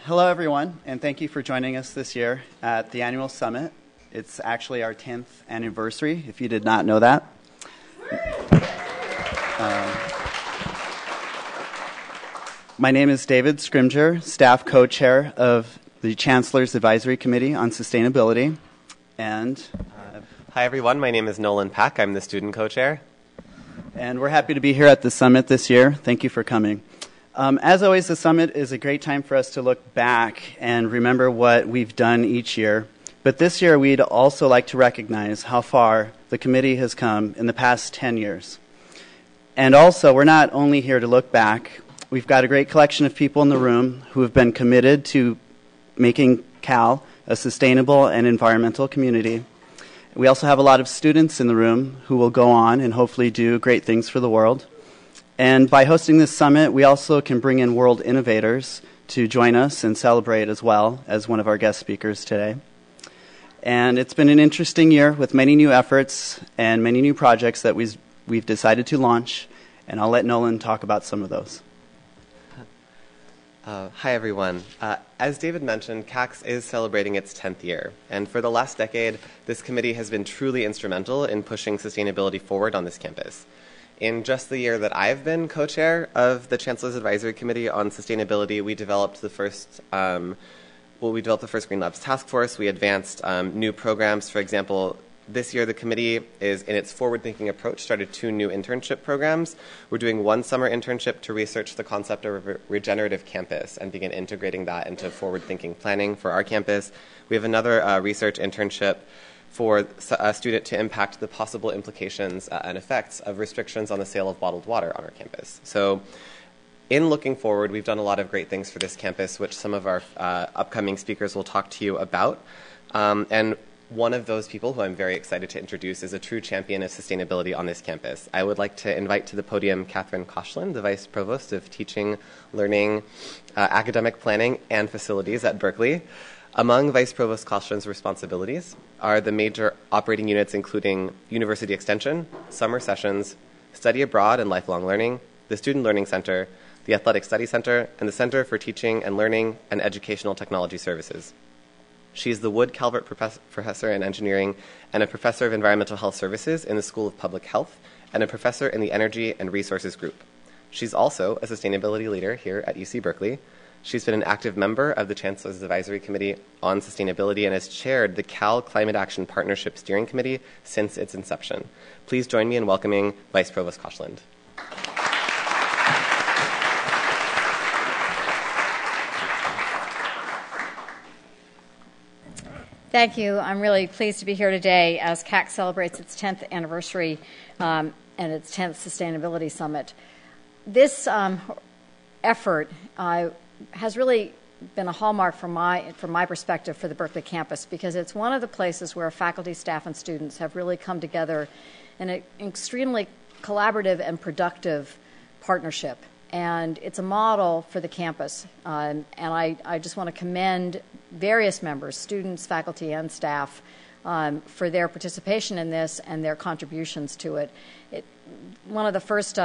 Hello, everyone, and thank you for joining us this year at the annual summit. It's actually our 10th anniversary, if you did not know that. My name is David Scrimger, staff co-chair of the Chancellor's Advisory Committee on Sustainability. And hi, everyone. My name is Nolan Pack. I'm the student co-chair. And we're happy to be here at the summit this year. Thank you for coming. As always, the summit is a great time for us to look back and remember what we've done each year. But this year, we'd also like to recognize how far the committee has come in the past 10 years. And also, we're not only here to look back. We've got a great collection of people in the room who have been committed to making Cal a sustainable and environmental community. We also have a lot of students in the room who will go on and hopefully do great things for the world. And by hosting this summit, we also can bring in world innovators to join us and celebrate as well as one of our guest speakers today. And it's been an interesting year with many new efforts and many new projects that we've decided to launch. And I'll let Nolan talk about some of those. Hi, everyone. As David mentioned, CACS is celebrating its 10th year. And for the last decade, this committee has been truly instrumental in pushing sustainability forward on this campus. In just the year that I've been co-chair of the Chancellor's Advisory Committee on Sustainability, we developed the first Green Labs Task Force. We advanced new programs. For example, this year the committee is, in its forward-thinking approach, started 2 new internship programs. We're doing one summer internship to research the concept of a regenerative campus and begin integrating that into forward-thinking planning for our campus. We have another research internship for a student to impact the possible implications and effects of restrictions on the sale of bottled water on our campus. So in looking forward, we've done a lot of great things for this campus, which some of our upcoming speakers will talk to you about. And one of those people who I'm very excited to introduce is a true champion of sustainability on this campus. I would like to invite to the podium Catherine Koshland, the Vice Provost of Teaching, Learning, Academic Planning, and Facilities at Berkeley. Among Vice Provost Koshland's responsibilities are the major operating units including University Extension, Summer Sessions, Study Abroad and Lifelong Learning, the Student Learning Center, the Athletic Study Center, and the Center for Teaching and Learning and Educational Technology Services. She is the Wood Calvert Professor in Engineering and a Professor of Environmental Health Services in the School of Public Health and a Professor in the Energy and Resources Group. She's also a sustainability leader here at UC Berkeley. She's been an active member of the Chancellor's Advisory Committee on Sustainability and has chaired the Cal Climate Action Partnership Steering Committee since its inception. Please join me in welcoming Vice Provost Koshland. Thank you. I'm really pleased to be here today as CAC celebrates its 10th anniversary and its 10th Sustainability Summit. This effort has really been a hallmark from my perspective for the Berkeley campus because it's one of the places where faculty, staff, and students have really come together in an extremely collaborative and productive partnership. And it's a model for the campus. And I just want to commend various members, students, faculty, and staff, for their participation in this and their contributions to it. One of the first,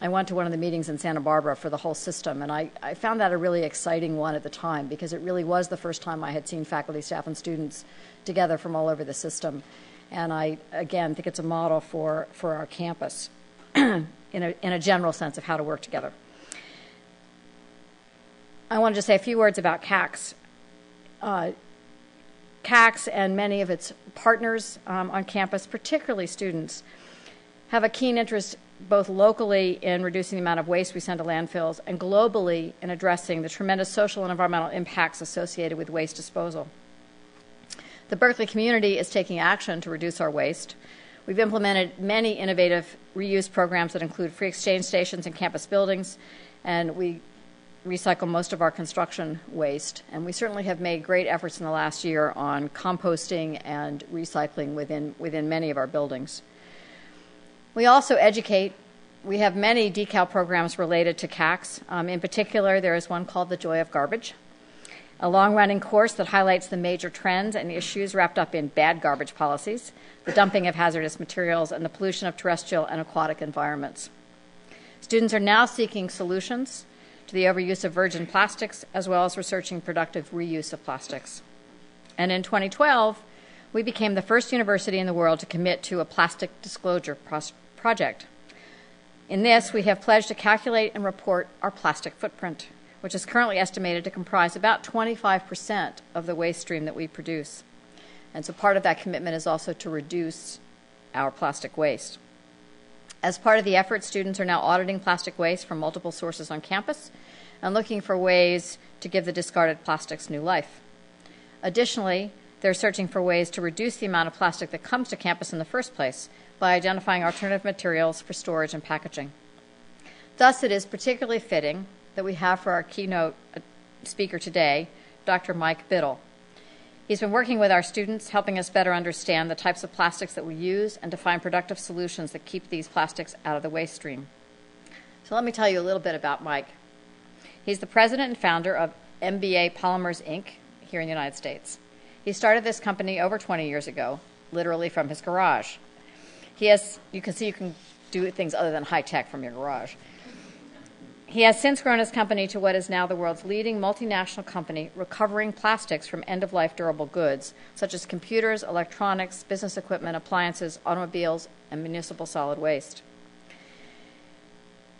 I went to one of the meetings in Santa Barbara for the whole system, and I found that a really exciting one at the time because it really was the first time I had seen faculty, staff, and students together from all over the system. And I, again, think it's a model for our campus in a general sense of how to work together. I wanted to say a few words about CACS. CACS and many of its partners on campus, particularly students, have a keen interest both locally in reducing the amount of waste we send to landfills and globally in addressing the tremendous social and environmental impacts associated with waste disposal. The Berkeley community is taking action to reduce our waste. We've implemented many innovative reuse programs that include free exchange stations in campus buildings, and we recycle most of our construction waste. And we certainly have made great efforts in the last year on composting and recycling within many of our buildings. We also educate. We have many decal programs related to CACS. In particular, there is one called The Joy of Garbage, a long-running course that highlights the major trends and issues wrapped up in bad garbage policies, the dumping of hazardous materials, and the pollution of terrestrial and aquatic environments. Students are now seeking solutions to the overuse of virgin plastics, as well as researching productive reuse of plastics. And in 2012, we became the first university in the world to commit to a plastic disclosure project. In this, we have pledged to calculate and report our plastic footprint, which is currently estimated to comprise about 25% of the waste stream that we produce. And so part of that commitment is also to reduce our plastic waste. As part of the effort, students are now auditing plastic waste from multiple sources on campus and looking for ways to give the discarded plastics new life. Additionally, they're searching for ways to reduce the amount of plastic that comes to campus in the first place by identifying alternative materials for storage and packaging. Thus, it is particularly fitting that we have for our keynote speaker today, Dr. Mike Biddle. He's been working with our students, helping us better understand the types of plastics that we use and to find productive solutions that keep these plastics out of the waste stream. So let me tell you a little bit about Mike. He's the president and founder of MBA Polymers, Inc. here in the United States. He started this company over 20 years ago, literally from his garage. You can do things other than high tech from your garage. He has since grown his company to what is now the world's leading multinational company recovering plastics from end-of-life durable goods, such as computers, electronics, business equipment, appliances, automobiles, and municipal solid waste.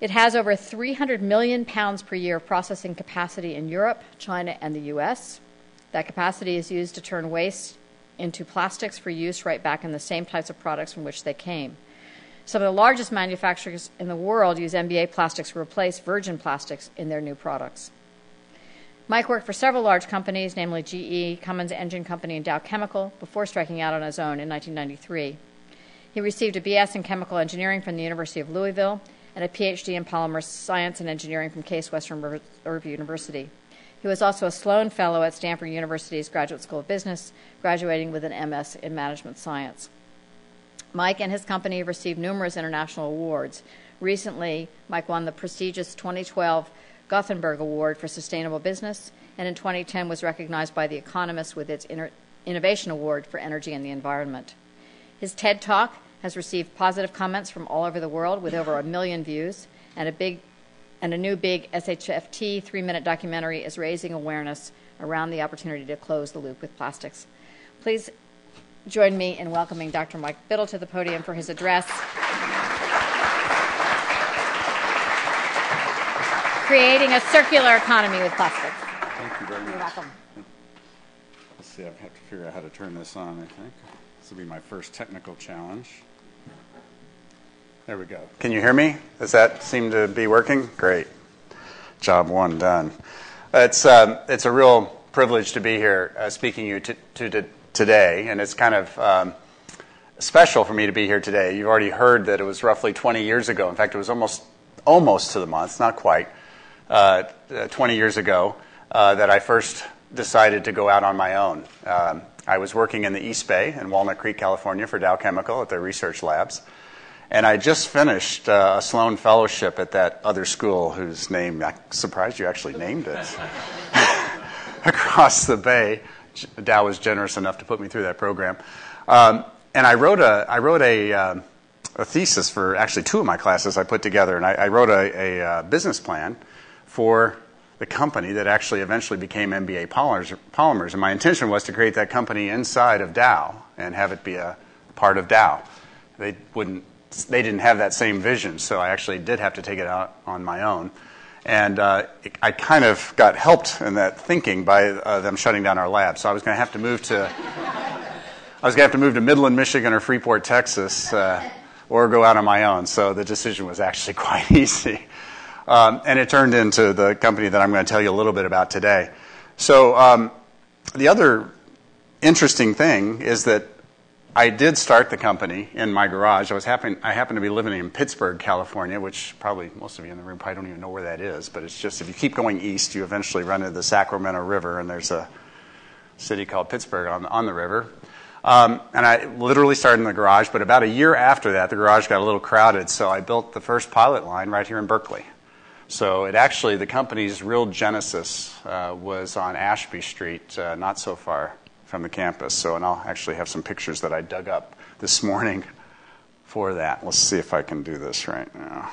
It has over 300 million pounds per year of processing capacity in Europe, China, and the U.S. That capacity is used to turn waste into plastics for use right back in the same types of products from which they came. Some of the largest manufacturers in the world use MBA plastics to replace virgin plastics in their new products. Mike worked for several large companies, namely GE, Cummins Engine Company, and Dow Chemical, before striking out on his own in 1993. He received a BS in chemical engineering from the University of Louisville and a PhD in polymer science and engineering from Case Western Reserve University. He was also a Sloan Fellow at Stanford University's Graduate School of Business, graduating with an MS in Management Science. Mike and his company have received numerous international awards. Recently, Mike won the prestigious 2012 Gothenburg Award for Sustainable Business, and in 2010 was recognized by The Economist with its Innovation Award for Energy and the Environment. His TED Talk has received positive comments from all over the world with over 1 million views, and a new big SHFT 3-minute documentary is raising awareness around the opportunity to close the loop with plastics. Please join me in welcoming Dr. Mike Biddle to the podium for his address. Creating a circular economy with plastics. Thank you very much. You're welcome. Let's see, I have to figure out how to turn this on, I think. This will be my first technical challenge. There we go. Can you hear me? Does that seem to be working? Great. Job one done. It's a real privilege to be here speaking to you today, and it's kind of special for me to be here today. You've already heard that it was roughly 20 years ago. In fact, it was almost to the month, not quite, 20 years ago that I first decided to go out on my own. I was working in the East Bay in Walnut Creek, California for Dow Chemical at their research labs. And I just finished a Sloan Fellowship at that other school whose name, I'm surprised you actually named it, across the bay. Dow was generous enough to put me through that program. And I wrote a thesis for actually 2 of my classes I put together. And I wrote a business plan for the company that actually eventually became MBA Polymers. And my intention was to create that company inside of Dow and have it be a part of Dow. They didn't have that same vision, so I actually did have to take it out on my own. And I kind of got helped in that thinking by them shutting down our lab. So I was going to have to move to Midland, Michigan, or Freeport, Texas, or go out on my own. So the decision was actually quite easy. And it turned into the company that I'm going to tell you a little bit about today. So the other interesting thing is that I did start the company in my garage. I happened to be living in Pittsburgh, California, which probably most of you in the room probably don't even know where that is. But it's just if you keep going east, you eventually run into the Sacramento River, and there's a city called Pittsburgh on the river. And I literally started in the garage. But about a year after that, the garage got a little crowded, so I built the first pilot line right here in Berkeley. So the company's real genesis was on Ashby Street, not so far from the campus. And I'll actually have some pictures that I dug up this morning for that. Let's see if I can do this right now.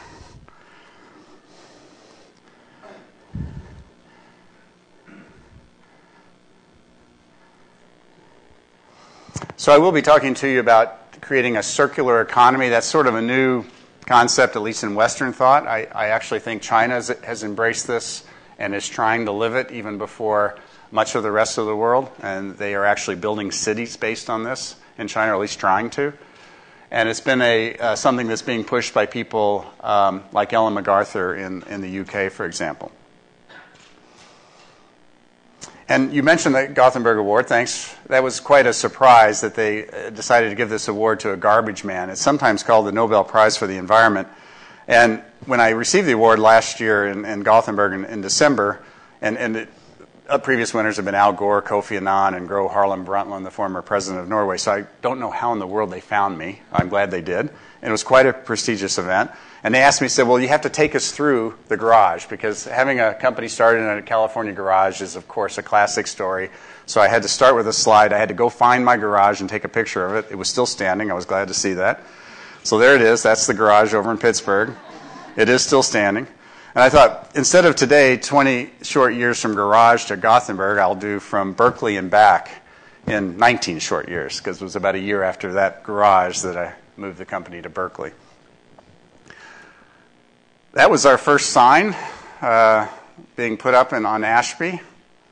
So I will be talking to you about creating a circular economy. That's sort of a new concept, at least in Western thought. I actually think China has embraced this and is trying to live it even before much of the rest of the world. And they are actually building cities based on this in China, or at least trying to. And it's been something that's being pushed by people like Ellen MacArthur in the UK, for example. And you mentioned the Gothenburg Award. Thanks. That was quite a surprise that they decided to give this award to a garbage man. It's sometimes called the Nobel Prize for the Environment. And when I received the award last year in Gothenburg in December, previous winners have been Al Gore, Kofi Annan, and Gro Harlem Brundtland, the former president of Norway. So I don't know how in the world they found me. I'm glad they did. And it was quite a prestigious event. And they asked me, said, well, you have to take us through the garage, because having a company started in a California garage is, of course, a classic story. So I had to start with a slide. I had to go find my garage and take a picture of it. It was still standing. I was glad to see that. So there it is. That's the garage over in Pittsburgh. It is still standing. And I thought, instead of today, 20 short years from garage to Gothenburg, I'll do from Berkeley and back in 19 short years, because it was about a year after that garage that I moved the company to Berkeley. That was our first sign being put up on Ashby.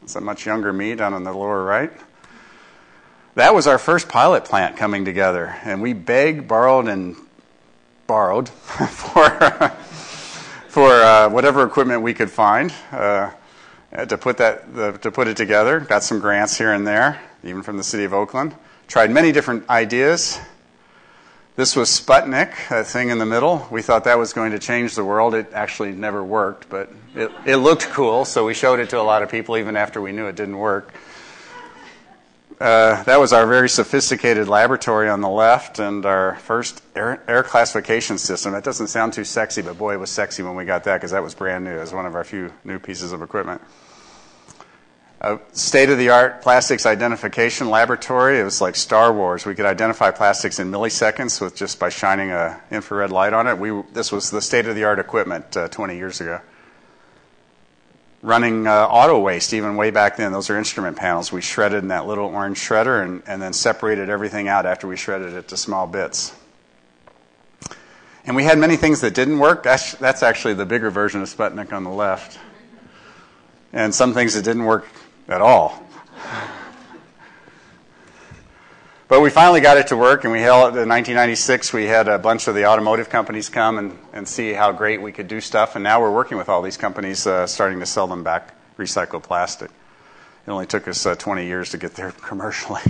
It's a much younger me down on the lower right. That was our first pilot plant coming together, and we begged, borrowed for whatever equipment we could find to put it together. Got some grants here and there, even from the city of Oakland. Tried many different ideas. This was Sputnik, that thing in the middle. We thought that was going to change the world. It actually never worked, but it looked cool, so we showed it to a lot of people even after we knew it didn't work. That was our very sophisticated laboratory on the left, and our first air classification system. That doesn't sound too sexy, but boy, it was sexy when we got that, because that was brand new. It was one of our few new pieces of equipment. State-of-the-art plastics identification laboratory. It was like Star Wars. We could identify plastics in milliseconds with just by shining an infrared light on it. This was the state-of-the-art equipment 20 years ago. Running auto waste, even way back then. Those are instrument panels. We shredded in that little orange shredder and then separated everything out after we shredded it to small bits. And we had many things that didn't work. That's actually the bigger version of Sputnik on the left. And some things that didn't work at all. But we finally got it to work, and we held in 1996. We had a bunch of the automotive companies come and see how great we could do stuff, and now we're working with all these companies, starting to sell them back recycled plastic. It only took us 20 years to get there commercially.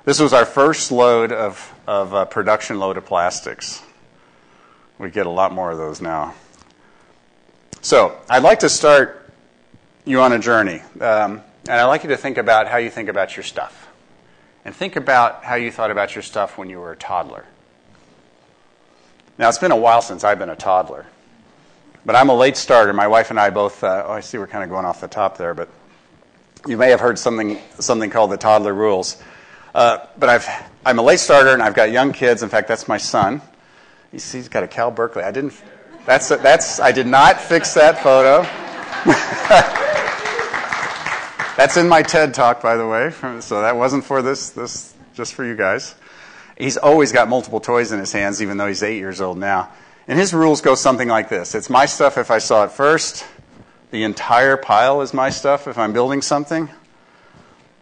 This was our first load of production load of plastics. We get a lot more of those now. So I'd like to start you on a journey, and I'd like you to think about how you think about your stuff. And think about how you thought about your stuff when you were a toddler. Now, it's been a while since I've been a toddler. But I'm a late starter. My wife and I both, I see we're kind of going off the top there, but you may have heard something called the Toddler Rules. But I'm a late starter, and I've got young kids. In fact, that's my son. He's got a Cal Berkeley. I did not fix that photo. That's in my TED Talk, by the way, so that wasn't for this just for you guys. He's always got multiple toys in his hands, even though he's 8 years old now. And his rules go something like this. It's my stuff if I saw it first. The entire pile is my stuff if I'm building something.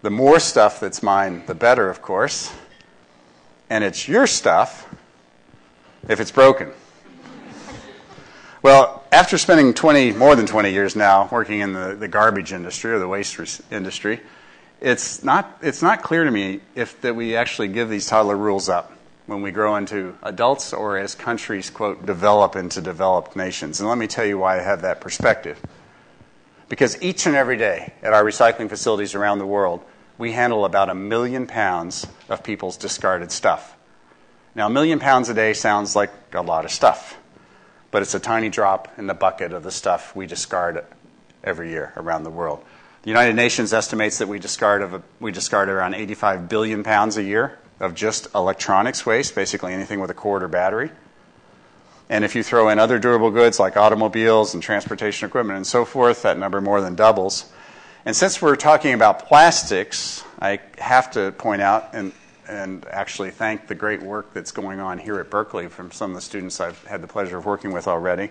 The more stuff that's mine, the better, of course. And it's your stuff if it's broken. Well, after spending more than 20 years now working in the garbage industry or the waste industry, it's not clear to me that we actually give these toddler rules up when we grow into adults or as countries, quote, develop into developed nations. And let me tell you why I have that perspective. Because each and every day at our recycling facilities around the world, we handle about 1 million pounds of people's discarded stuff. Now, 1 million pounds a day sounds like a lot of stuff. But it's a tiny drop in the bucket of the stuff we discard every year around the world. The United Nations estimates that we discard around 85 billion pounds a year of just electronics waste, basically anything with a cord or battery. And if you throw in other durable goods like automobiles and transportation equipment and so forth, that number more than doubles. And since we're talking about plastics, I have to point out and actually thank the great work that's going on here at Berkeley from some of the students I've had the pleasure of working with already,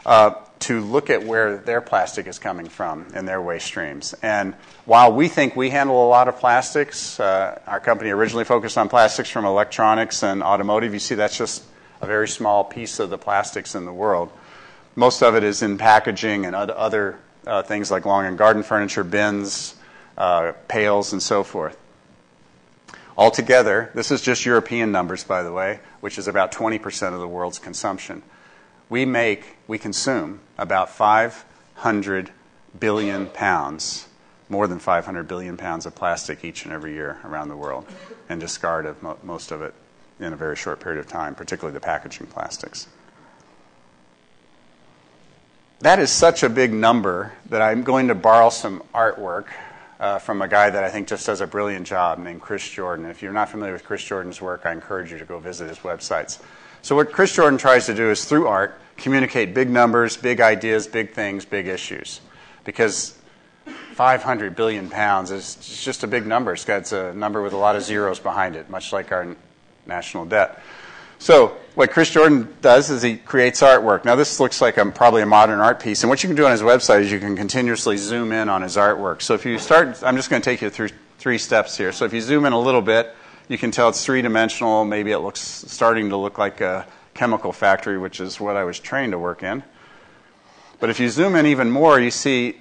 to look at where their plastic is coming from and their waste streams. And while we think we handle a lot of plastics, our company originally focused on plastics from electronics and automotive. You see that's just a very small piece of the plastics in the world. Most of it is in packaging and other things like lawn and garden furniture, bins, pails, and so forth. Altogether, this is just European numbers, by the way, which is about 20% of the world's consumption. We consume about 500 billion pounds, more than 500 billion pounds of plastic each and every year around the world, and discard of most of it in a very short period of time, particularly the packaging plastics. That is such a big number that I'm going to borrow some artwork from a guy that I think just does a brilliant job named Chris Jordan. If you're not familiar with Chris Jordan's work, I encourage you to go visit his websites. So what Chris Jordan tries to do is, through art, communicate big numbers, big ideas, big things, big issues. Because 500 billion pounds is just a big number. It's a number with a lot of zeros behind it, much like our national debt. So what Chris Jordan does is he creates artwork. Now this looks like probably a modern art piece. And what you can do on his website is you can continuously zoom in on his artwork. So if you start, I'm just going to take you through 3 steps here. So if you zoom in a little bit, you can tell it's 3-dimensional. Maybe it looks starting to look like a chemical factory, which is what I was trained to work in. But if you zoom in even more, you see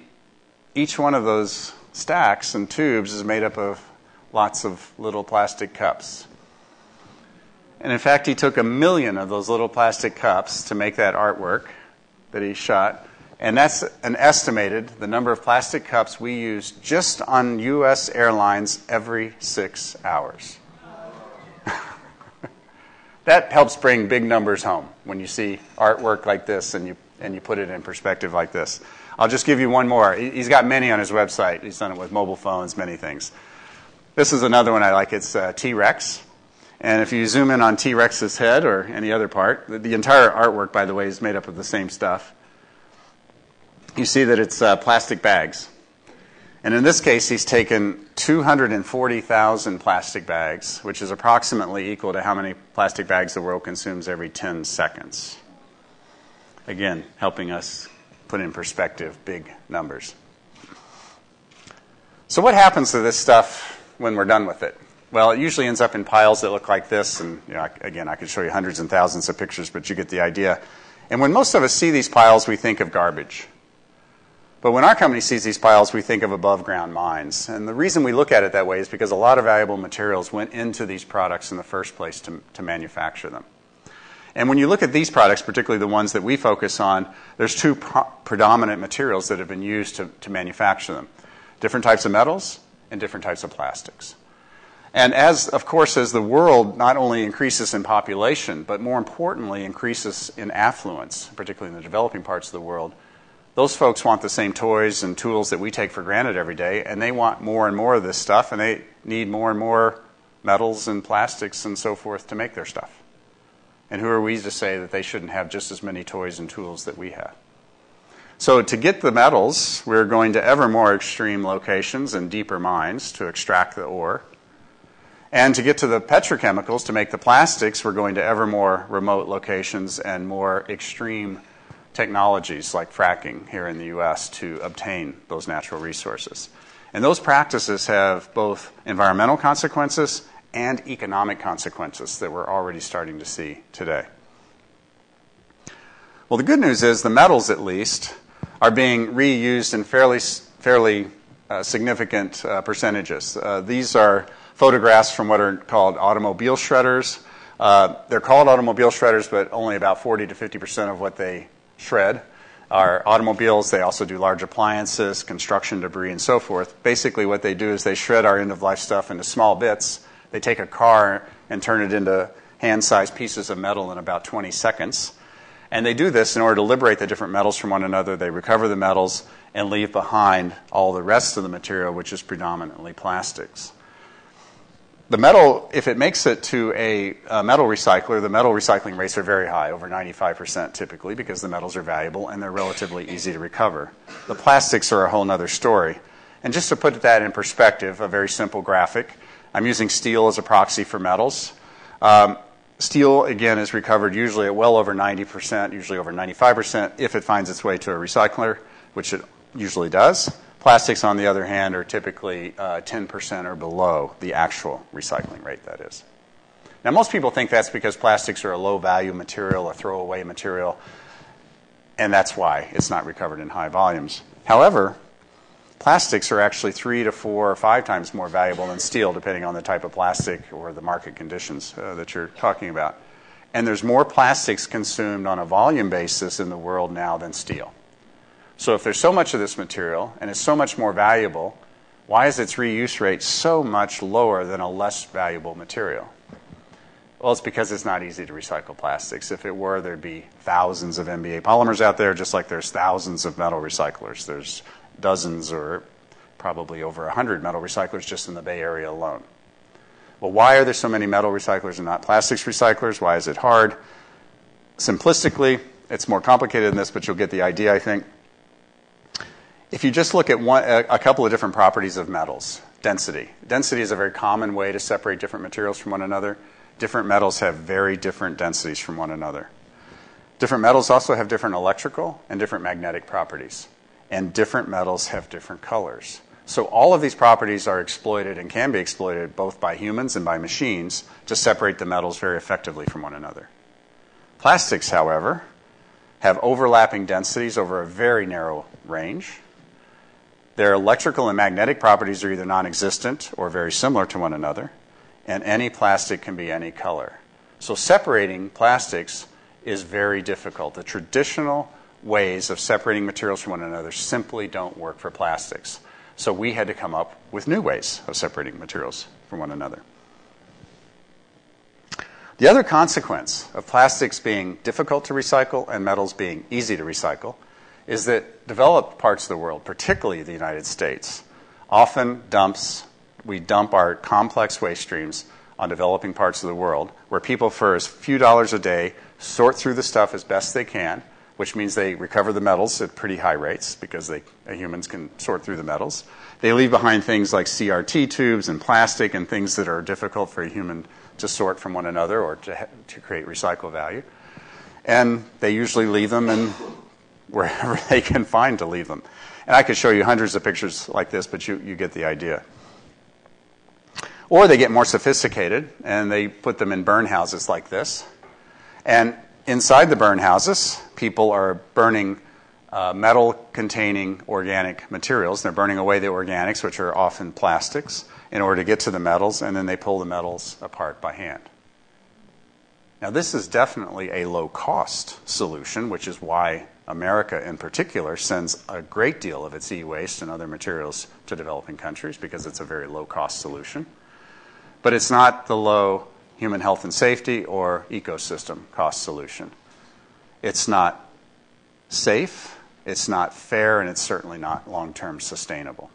each one of those stacks and tubes is made up of lots of little plastic cups. And in fact, he took 1 million of those little plastic cups to make that artwork that he shot. And that's the number of plastic cups we use just on U.S. airlines every 6 hours. That helps bring big numbers home when you see artwork like this and you put it in perspective like this. I'll just give you one more. He's got many on his website. He's done it with mobile phones, many things. This is another one I like. It's T-Rex. And if you zoom in on T-Rex's head or any other part, the entire artwork, by the way, is made up of the same stuff. You see that it's plastic bags. And in this case, he's taken 240,000 plastic bags, which is approximately equal to how many plastic bags the world consumes every 10 seconds. Again, helping us put in perspective big numbers. So what happens to this stuff when we're done with it? Well, it usually ends up in piles that look like this. And again, I could show you hundreds and thousands of pictures, but you get the idea. And when most of us see these piles, we think of garbage. But when our company sees these piles, we think of above-ground mines. And the reason we look at it that way is because a lot of valuable materials went into these products in the first place to manufacture them. And when you look at these products, particularly the ones that we focus on, there's 2 predominant materials that have been used to manufacture them. Different types of metals and different types of plastics. And of course, as the world not only increases in population, but more importantly, increases in affluence, particularly in the developing parts of the world, those folks want the same toys and tools that we take for granted every day, and they want more and more of this stuff, and they need more and more metals and plastics and so forth to make their stuff. And who are we to say that they shouldn't have just as many toys and tools that we have? So to get the metals, we're going to ever more extreme locations and deeper mines to extract the ore. And to get to the petrochemicals, to make the plastics, we're going to ever more remote locations and more extreme technologies like fracking here in the U.S. to obtain those natural resources. And those practices have both environmental consequences and economic consequences that we're already starting to see today. Well, the good news is the metals, at least, are being reused in fairly significant percentages. These are photographs from what are called automobile shredders. They're called automobile shredders, but only about 40 to 50% of what they shred are automobiles. They also do large appliances, construction debris, and so forth. Basically, what they do is they shred our end-of-life stuff into small bits. They take a car and turn it into hand-sized pieces of metal in about 20 seconds. And they do this in order to liberate the different metals from one another. They recover the metals and leave behind all the rest of the material, which is predominantly plastics. The metal, if it makes it to a metal recycler, the metal recycling rates are very high, over 95% typically, because the metals are valuable and they're relatively easy to recover. The plastics are a whole other story. And just to put that in perspective, a very simple graphic, I'm using steel as a proxy for metals. Steel, again, is recovered usually at well over 90%, usually over 95%, if it finds its way to a recycler, which it usually does. Plastics, on the other hand, are typically 10% or below the actual recycling rate, that is. Now, most people think that's because plastics are a low-value material, a throwaway material, and that's why it's not recovered in high volumes. However, plastics are actually 3 to 4 or 5 times more valuable than steel, depending on the type of plastic or the market conditions that you're talking about. And there's more plastics consumed on a volume basis in the world now than steel. So if there's so much of this material and it's so much more valuable, why is its reuse rate so much lower than a less valuable material? Well, it's because it's not easy to recycle plastics. If it were, there'd be thousands of MBA polymers out there, just like there's thousands of metal recyclers. There's dozens or probably over 100 metal recyclers just in the Bay Area alone. Well, why are there so many metal recyclers and not plastics recyclers? Why is it hard? Simplistically, it's more complicated than this, but you'll get the idea, I think. If you just look at a couple of different properties of metals, density. Density is a very common way to separate different materials from one another. Different metals have very different densities from one another. Different metals also have different electrical and different magnetic properties. And different metals have different colors. So all of these properties are exploited and can be exploited both by humans and by machines to separate the metals very effectively from one another. Plastics, however, have overlapping densities over a very narrow range. Their electrical and magnetic properties are either non-existent or very similar to one another. And any plastic can be any color. So separating plastics is very difficult. The traditional ways of separating materials from one another simply don't work for plastics. So we had to come up with new ways of separating materials from one another. The other consequence of plastics being difficult to recycle and metals being easy to recycle is that developed parts of the world, particularly the United States, often we dump our complex waste streams on developing parts of the world where people for a few dollars a day sort through the stuff as best they can, which means they recover the metals at pretty high rates because humans can sort through the metals. They leave behind things like CRT tubes and plastic and things that are difficult for a human to sort from one another or to create recycle value. And they usually leave them in wherever they can find to leave them. And I could show you hundreds of pictures like this, but you get the idea. Or they get more sophisticated, and they put them in burn houses like this. And inside the burn houses, people are burning metal-containing organic materials. They're burning away the organics, which are often plastics, in order to get to the metals, and then they pull the metals apart by hand. Now, this is definitely a low-cost solution, which is why America, in particular, sends a great deal of its e-waste and other materials to developing countries, because it's a very low-cost solution. But it's not the low human health and safety or ecosystem cost solution. It's not safe, it's not fair, and it's certainly not long-term sustainable.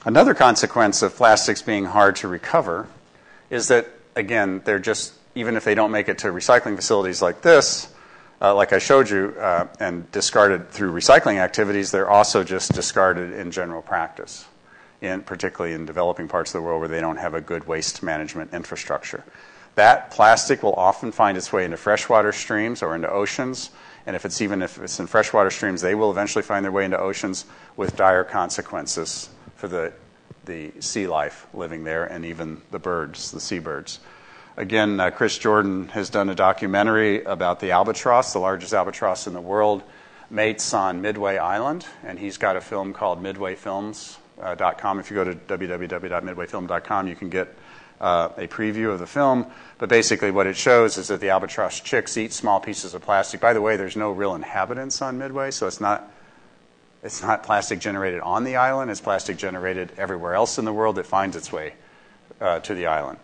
Another consequence of plastics being hard to recover is that, again, they're just, even if they don't make it to recycling facilities like this, like I showed you, and discarded through recycling activities, they're also just discarded in general practice, particularly in developing parts of the world where they don't have a good waste management infrastructure. That plastic will often find its way into freshwater streams or into oceans, and if it's in freshwater streams, they will eventually find their way into oceans with dire consequences for the sea life living there and even the birds, the seabirds. Again, Chris Jordan has done a documentary about the albatross, the largest albatross in the world, mates on Midway Island, and he's got a film called midwayfilms.com. If you go to www.midwayfilm.com, you can get a preview of the film. But basically what it shows is that the albatross chicks eat small pieces of plastic. By the way, there's no real inhabitants on Midway, so it's not plastic generated on the island. It's plastic generated everywhere else in the world that finds its way to the island.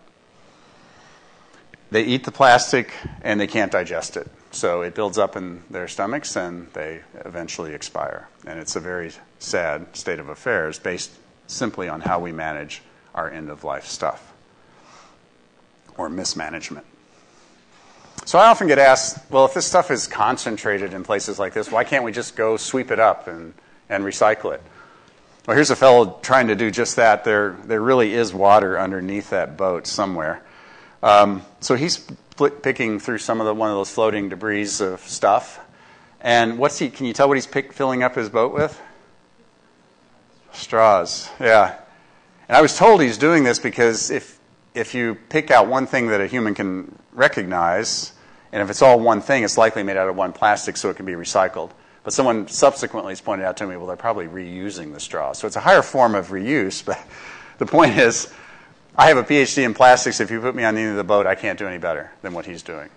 They eat the plastic, and they can't digest it. So it builds up in their stomachs, and they eventually expire. And it's a very sad state of affairs based simply on how we manage our end-of-life stuff or mismanagement. So I often get asked, well, if this stuff is concentrated in places like this, why can't we just go sweep it up and recycle it? Well, here's a fellow trying to do just that. There really is water underneath that boat somewhere. So he's picking through one of those floating debris of stuff. And can you tell what he's filling up his boat with? Straws, yeah. And I was told he's doing this because if you pick out one thing that a human can recognize, and if it's all one thing, it's likely made out of one plastic, so it can be recycled. But someone subsequently has pointed out to me, well, they're probably reusing the straw. So it's a higher form of reuse, but the point is, I have a PhD in plastics. If you put me on the end of the boat, I can't do any better than what he's doing.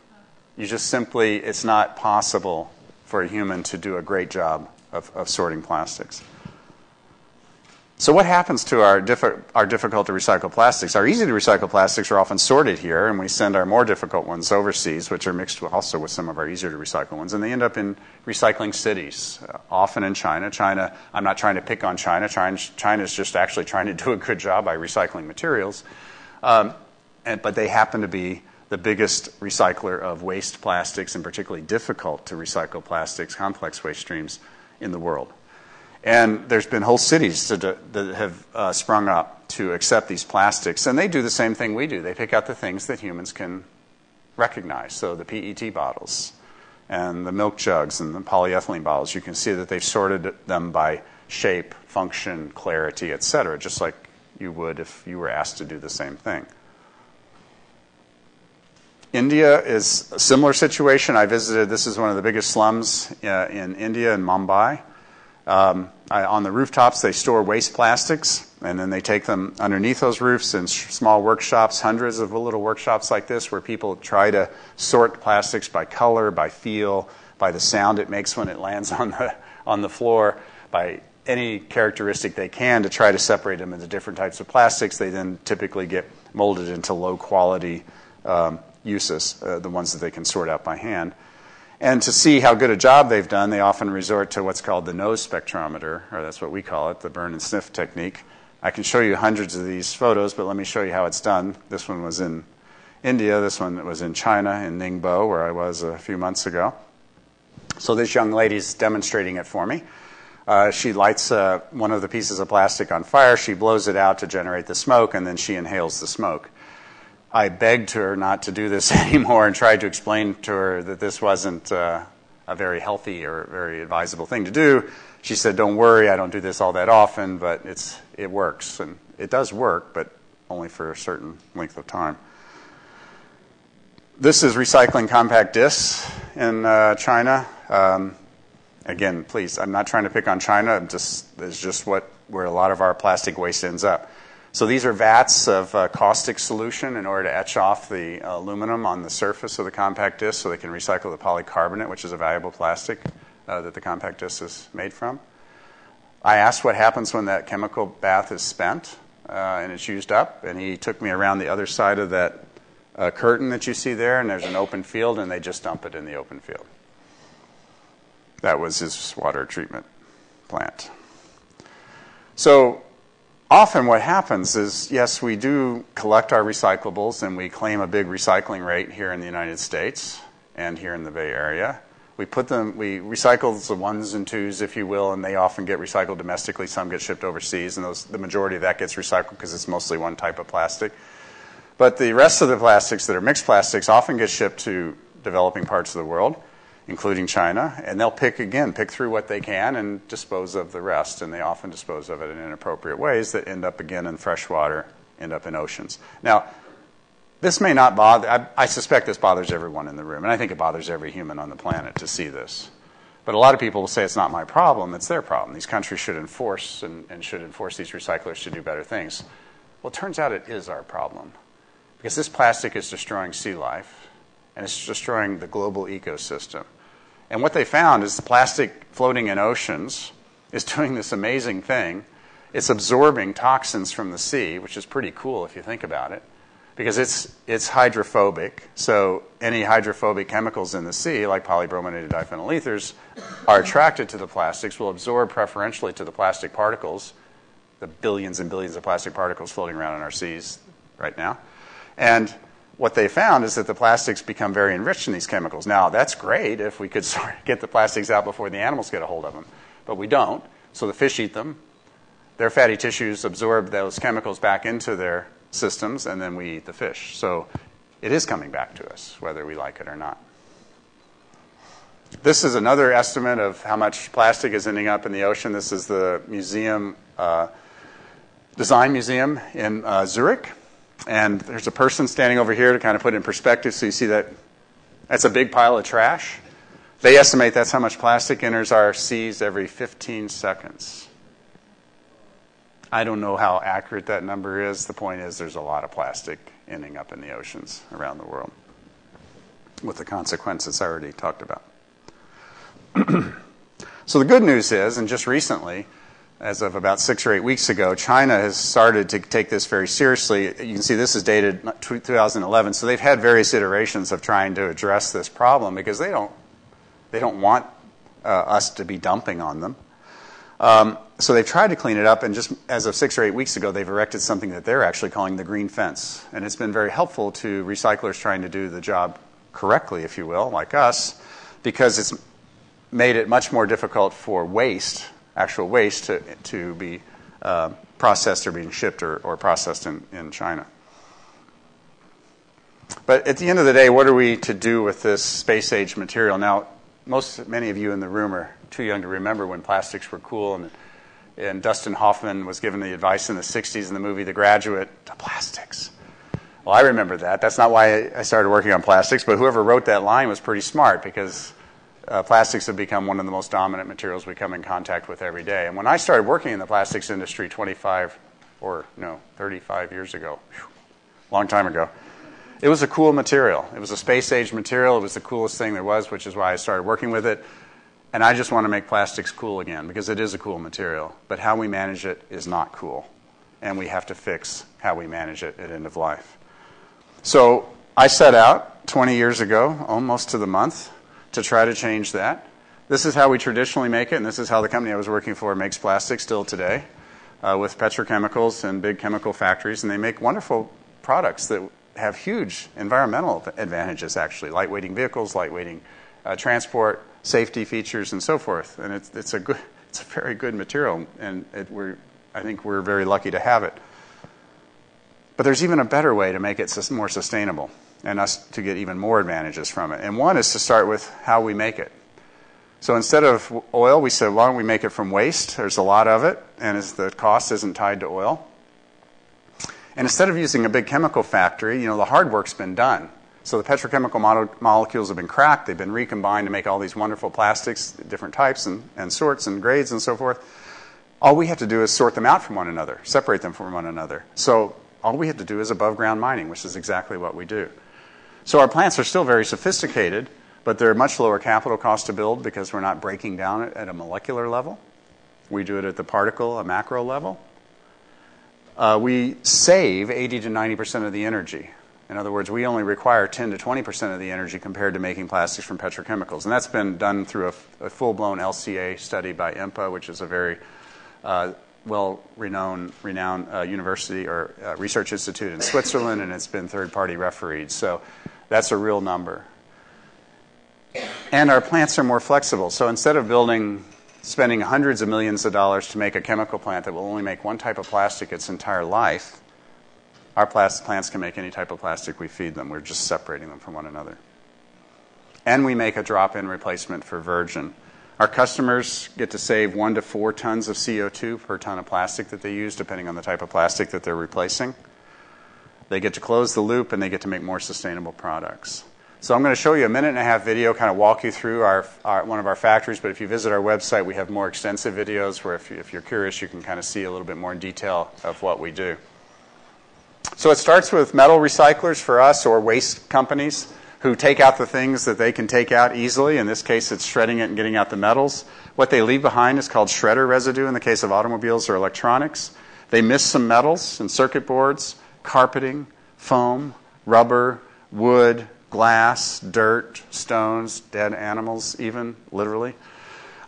It's not possible for a human to do a great job of sorting plastics. So what happens to our difficult to recycle plastics? Our easy to recycle plastics are often sorted here, and we send our more difficult ones overseas, which are mixed also with some of our easier to recycle ones, and they end up in recycling cities, often in China. I'm not trying to pick on China. China's just actually trying to do a good job by recycling materials, but they happen to be the biggest recycler of waste plastics, and particularly difficult to recycle plastics, complex waste streams in the world. And there's been whole cities that have sprung up to accept these plastics. And they do the same thing we do. They pick out the things that humans can recognize. So the PET bottles and the milk jugs and the polyethylene bottles, you can see that they've sorted them by shape, function, clarity, etc., just like you would if you were asked to do the same thing. India is a similar situation. I visited, this is one of the biggest slums in India, in Mumbai. On the rooftops, they store waste plastics, and then they take them underneath those roofs in small workshops, hundreds of little workshops like this, where people try to sort plastics by color, by feel, by the sound it makes when it lands on the floor, by any characteristic they can to try to separate them into different types of plastics. They then typically get molded into low-quality uses, the ones that they can sort out by hand. And to see how good a job they've done, they often resort to what's called the nose spectrometer, or that's what we call it, the burn and sniff technique. I can show you hundreds of these photos, but let me show you how it's done. This one was in India. This one was in China, in Ningbo, where I was a few months ago. So this young lady's demonstrating it for me. She lights one of the pieces of plastic on fire. She blows it out to generate the smoke, and then she inhales the smoke. I begged her not to do this anymore and tried to explain to her that this wasn't a very healthy or very advisable thing to do. She said, don't worry, I don't do this all that often, but it works. And it does work, but only for a certain length of time. This is recycling compact discs in China. Again, please, I'm not trying to pick on China. It's just where a lot of our plastic waste ends up. So these are vats of caustic solution in order to etch off the aluminum on the surface of the compact disc so they can recycle the polycarbonate, which is a valuable plastic that the compact disc is made from. I asked what happens when that chemical bath is spent and it's used up, and he took me around the other side of that curtain that you see there, and there's an open field, and they just dump it in the open field. That was his water treatment plant. So often what happens is, yes, we do collect our recyclables and we claim a big recycling rate here in the United States and here in the Bay Area. We recycle the ones and twos, if you will, and they often get recycled domestically. Some get shipped overseas, and the majority of that gets recycled because it's mostly one type of plastic. But the rest of the plastics that are mixed plastics often get shipped to developing parts of the world, including China, and they'll pick through what they can and dispose of the rest, and they often dispose of it in inappropriate ways that end up again in fresh water, end up in oceans. Now, this may not bother, I suspect this bothers everyone in the room, and I think it bothers every human on the planet to see this. But a lot of people will say it's not my problem, it's their problem. These countries should enforce and should enforce these recyclers to do better things. Well, it turns out it is our problem, because this plastic is destroying sea life, and it's destroying the global ecosystem. And what they found is the plastic floating in oceans is doing this amazing thing. It's absorbing toxins from the sea, which is pretty cool if you think about it, because it's hydrophobic. So any hydrophobic chemicals in the sea, like polybrominated diphenyl ethers, are attracted to the plastics, will absorb preferentially to the plastic particles, the billions and billions of plastic particles floating around in our seas right now. And what they found is that the plastics become very enriched in these chemicals. Now, that's great if we could sort of get the plastics out before the animals get a hold of them, but we don't. So the fish eat them. Their fatty tissues absorb those chemicals back into their systems, and then we eat the fish. So it is coming back to us, whether we like it or not. This is another estimate of how much plastic is ending up in the ocean. This is the design museum in Zurich. And there's a person standing over here to kind of put it in perspective. So you see that that's a big pile of trash. They estimate that's how much plastic enters our seas every 15 seconds. I don't know how accurate that number is. The point is there's a lot of plastic ending up in the oceans around the world with the consequences I already talked about. So the good news is, and just recently, as of about 6 or 8 weeks ago, China has started to take this very seriously. You can see this is dated 2011, so they've had various iterations of trying to address this problem because they don't want us to be dumping on them. So they've tried to clean it up, and just as of 6 or 8 weeks ago, they've erected something that they're actually calling the green fence. And it's been very helpful to recyclers trying to do the job correctly, if you will, like us, because it's made it much more difficult for actual waste, to be processed or being shipped or processed in China. But at the end of the day, what are we to do with this space-age material? Now, many of you in the room are too young to remember when plastics were cool, and Dustin Hoffman was given the advice in the 60s in the movie The Graduate, to plastics. Well, I remember that. That's not why I started working on plastics, but whoever wrote that line was pretty smart because plastics have become one of the most dominant materials we come in contact with every day. And when I started working in the plastics industry 35 years ago, long time ago, it was a cool material. It was a space-age material. It was the coolest thing there was, which is why I started working with it. And I just want to make plastics cool again because it is a cool material. But how we manage it is not cool. And we have to fix how we manage it at end of life. So I set out 20 years ago, almost to the month, to try to change that. This is how we traditionally make it, and this is how the company I was working for makes plastic still today, with petrochemicals and big chemical factories. And they make wonderful products that have huge environmental advantages, actually. Lightweighting vehicles, lightweighting transport, safety features, and so forth. And it's a very good material, and I think we're very lucky to have it. But there's even a better way to make it more sustainable and us to get even more advantages from it. And one is to start with how we make it. So instead of oil, we said, why don't we make it from waste? There's a lot of it, and the cost isn't tied to oil. And instead of using a big chemical factory, the hard work's been done. So the petrochemical molecules have been cracked. They've been recombined to make all these wonderful plastics, different types and sorts and grades and so forth. All we have to do is sort them out from one another, separate them from one another. So all we have to do is above ground mining, which is exactly what we do. So our plants are still very sophisticated, but they're much lower capital cost to build because we're not breaking down it at a molecular level. We do it at the particle, a macro level. We save 80 to 90% of the energy. In other words, we only require 10 to 20% of the energy compared to making plastics from petrochemicals. And that's been done through a full-blown LCA study by IMPA, which is a very well-renowned university or research institute in Switzerland, and it's been third-party refereed. So that's a real number. And our plants are more flexible. So instead of spending hundreds of millions of dollars to make a chemical plant that will only make one type of plastic its entire life, our plants can make any type of plastic we feed them. We're just separating them from one another. And we make a drop-in replacement for virgin. Our customers get to save 1 to 4 tons of CO2 per ton of plastic that they use, depending on the type of plastic that they're replacing. They get to close the loop, and they get to make more sustainable products. So I'm going to show you a 1.5-minute video, kind of walk you through one of our factories. But if you visit our website, we have more extensive videos where if you're curious, you can kind of see a little bit more in detail of what we do. So it starts with metal recyclers for us, or waste companies who take out the things that they can take out easily. In this case, it's shredding it and getting out the metals. What they leave behind is called shredder residue in the case of automobiles or electronics. They miss some metals and circuit boards, carpeting, foam, rubber, wood, glass, dirt, stones, dead animals even, literally.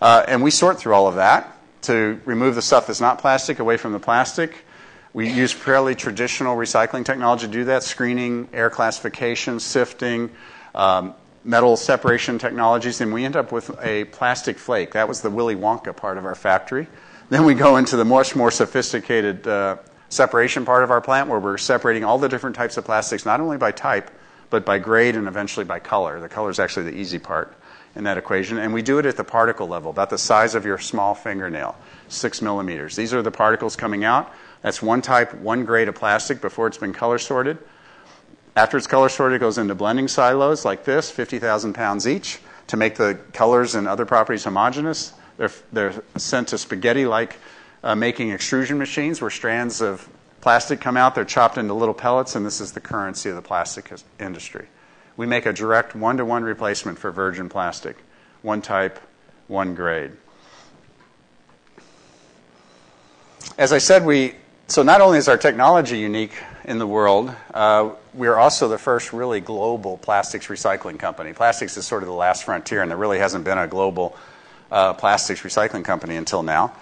And we sort through all of that to remove the stuff that's not plastic away from the plastic. We use fairly traditional recycling technology to do that, screening, air classification, sifting, metal separation technologies, and we end up with a plastic flake. That was the Willy Wonka part of our factory. Then we go into the much more sophisticated separation part of our plant, where we're separating all the different types of plastics, not only by type, but by grade and eventually by color. The color is actually the easy part in that equation. And we do it at the particle level, about the size of your small fingernail, 6 millimeters. These are the particles coming out. That's one type, one grade of plastic before it's been color sorted. After it's color sorted, it goes into blending silos like this, 50,000 pounds each, to make the colors and other properties homogeneous. They're sent to spaghetti-like making extrusion machines where strands of plastic come out. They're chopped into little pellets, and this is the currency of the plastic industry. We make a direct one-to-one replacement for virgin plastic. One type, one grade. As I said, so not only is our technology unique in the world, we're also the first really global plastics recycling company. Plastics is sort of the last frontier, and there really hasn't been a global plastics recycling company until now.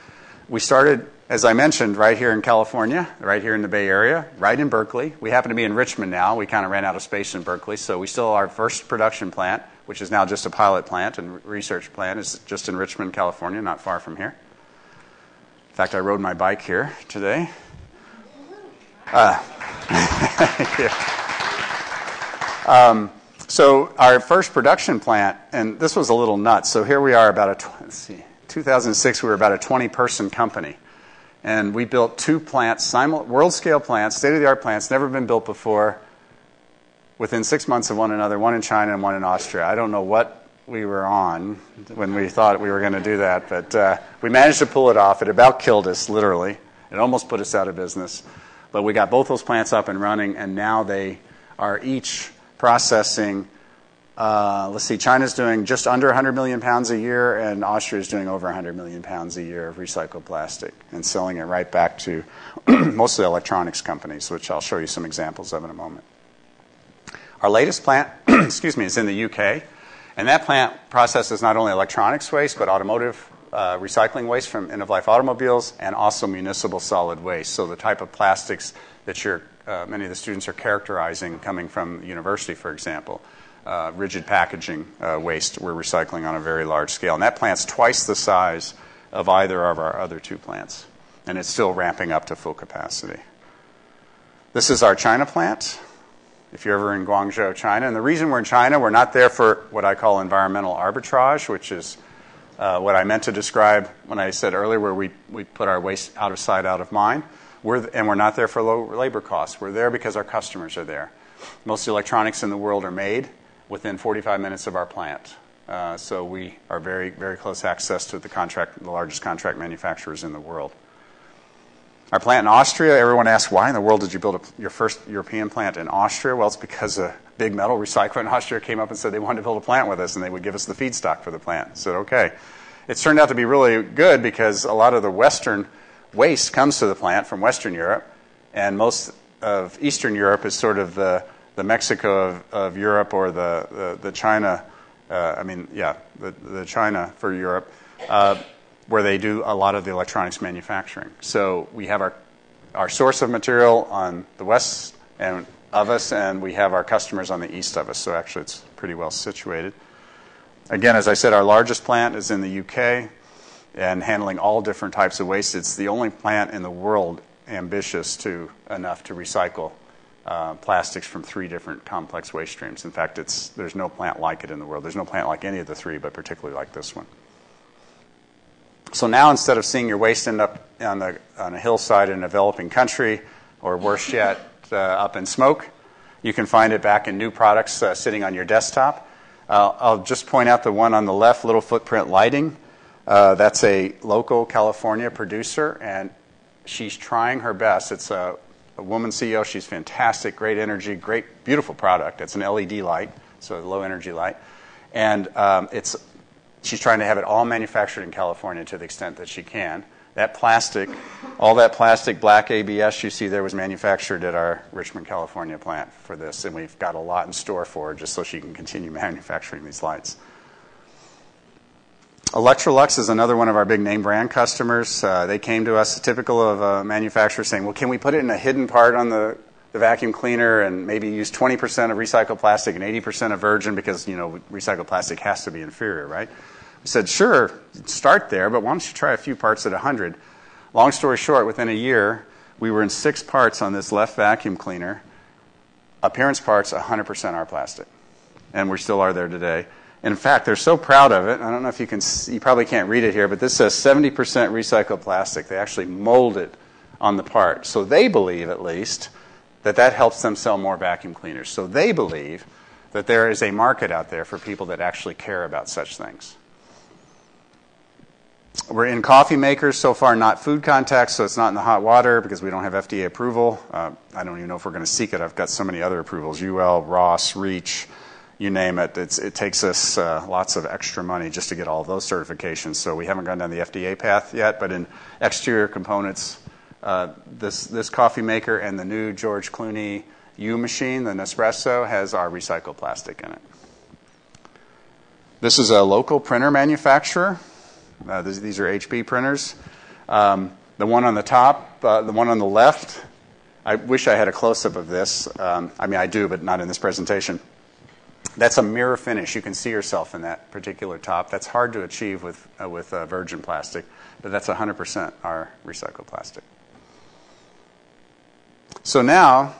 We started, as I mentioned, right here in California, right here in the Bay Area, right in Berkeley. We happen to be in Richmond now. We kind of ran out of space in Berkeley, so we still our first production plant, which is now just a pilot plant and research plant, is just in Richmond, California, not far from here. In fact, I rode my bike here today. So our first production plant, and this was a little nuts. So here we are about 2006, we were about a 20-person company. And we built 2 plants, world-scale plants, state-of-the-art plants, never been built before, within 6 months of one another, one in China and one in Austria. I don't know what we were on when we thought we were going to do that, but we managed to pull it off. It about killed us, literally. It almost put us out of business. But we got both those plants up and running, and now they are each processing, China's doing just under 100 million pounds a year, and Austria's doing over 100 million pounds a year of recycled plastic and selling it right back to mostly electronics companies, which I'll show you some examples of in a moment. Our latest plant, is in the UK, and that plant processes not only electronics waste, but automotive recycling waste from end-of-life automobiles and also municipal solid waste. So the type of plastics that many of the students are characterizing coming from the university, for example. Rigid packaging waste we're recycling on a very large scale. And that plant's twice the size of either of our other 2 plants. And it's still ramping up to full capacity. This is our China plant, if you're ever in Guangzhou, China. And the reason we're in China, we're not there for what I call environmental arbitrage, which is what I meant to describe when I said earlier where we put our waste out of sight, out of mind. And we're not there for low labor costs. We're there because our customers are there. Most electronics in the world are made within 45 minutes of our plant. So we are very, very close access to the largest contract manufacturers in the world. Our plant in Austria, everyone asks, why in the world did you build your first European plant in Austria? Well, it's because a big metal recycler in Austria came up and said they wanted to build a plant with us, and they would give us the feedstock for the plant. I said, okay. It's turned out to be really good because a lot of the Western waste comes to the plant from Western Europe, and most of Eastern Europe is sort of the Mexico of Europe, or the China, the China for Europe, where they do a lot of the electronics manufacturing. So we have our source of material on the west of us, and we have our customers on the east of us. So actually it's pretty well situated. Again, as I said, our largest plant is in the UK and handling all different types of waste. It's the only plant in the world ambitious enough to recycle plastics from 3 different complex waste streams. In fact, there's no plant like it in the world. There's no plant like any of the 3, but particularly like this one. So now, instead of seeing your waste end up on a hillside in a developing country, or worse yet, up in smoke, you can find it back in new products sitting on your desktop. I'll just point out the one on the left, Little Footprint Lighting. That's a local California producer, and she's trying her best. It's a woman CEO. She's fantastic, great energy, great, beautiful product. It's an LED light, so a low-energy light. And she's trying to have it all manufactured in California to the extent that she can. All that plastic black ABS you see there was manufactured at our Richmond, California plant for this, and we've got a lot in store for her just so she can continue manufacturing these lights. Electrolux is another one of our big name brand customers. They came to us, typical of a manufacturer, saying, well, can we put it in a hidden part on the vacuum cleaner and maybe use 20% of recycled plastic and 80% of virgin because, recycled plastic has to be inferior, right? We said, sure, start there, but why don't you try a few parts at 100? Long story short, within a year, we were in 6 parts on this left vacuum cleaner. Appearance parts, 100% our plastic. And we still are there today. In fact, they're so proud of it. I don't know if you can see, you probably can't read it here, but this says 70% recycled plastic. They actually mold it on the part. So they believe, at least, that helps them sell more vacuum cleaners. So they believe that there is a market out there for people that actually care about such things. We're in coffee makers, so far not food contact, so it's not in the hot water because we don't have FDA approval. I don't even know if we're going to seek it. I've got so many other approvals, UL, Ross, REACH, you name it. It takes us lots of extra money just to get all of those certifications, so we haven't gone down the FDA path yet, but in exterior components, this coffee maker and the new George Clooney U machine, the Nespresso, has our recycled plastic in it. This is a local printer manufacturer. These are HP printers. The one on the top, the one on the left, I wish I had a close-up of this. I do, but not in this presentation. That's a mirror finish. You can see yourself in that particular top. That's hard to achieve with virgin plastic, but that's 100% our recycled plastic. So now,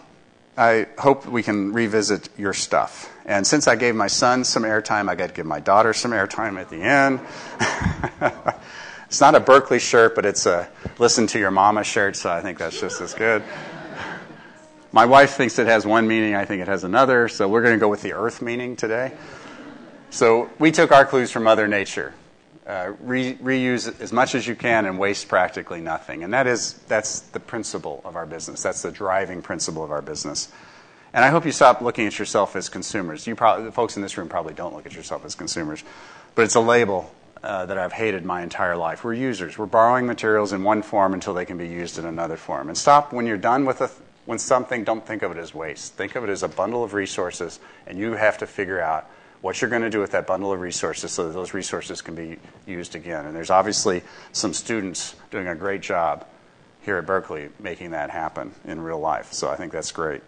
I hope we can revisit your stuff. And since I gave my son some airtime, I got to give my daughter some airtime at the end. It's not a Berkeley shirt, but it's a Listen to Your Mama shirt, so I think that's just as good. My wife thinks it has one meaning, I think it has another, so we're going to go with the earth meaning today. So we took our clues from Mother Nature. Reuse as much as you can and waste practically nothing. And that's the principle of our business. That's the driving principle of our business. And I hope you stop looking at yourself as consumers. The folks in this room probably don't look at yourself as consumers. But it's a label that I've hated my entire life. We're users. We're borrowing materials in one form until they can be used in another form. And stop when you're done with something, don't think of it as waste. Think of it as a bundle of resources, and you have to figure out what you're going to do with that bundle of resources so that those resources can be used again. And there's obviously some students doing a great job here at Berkeley making that happen in real life. So I think that's great.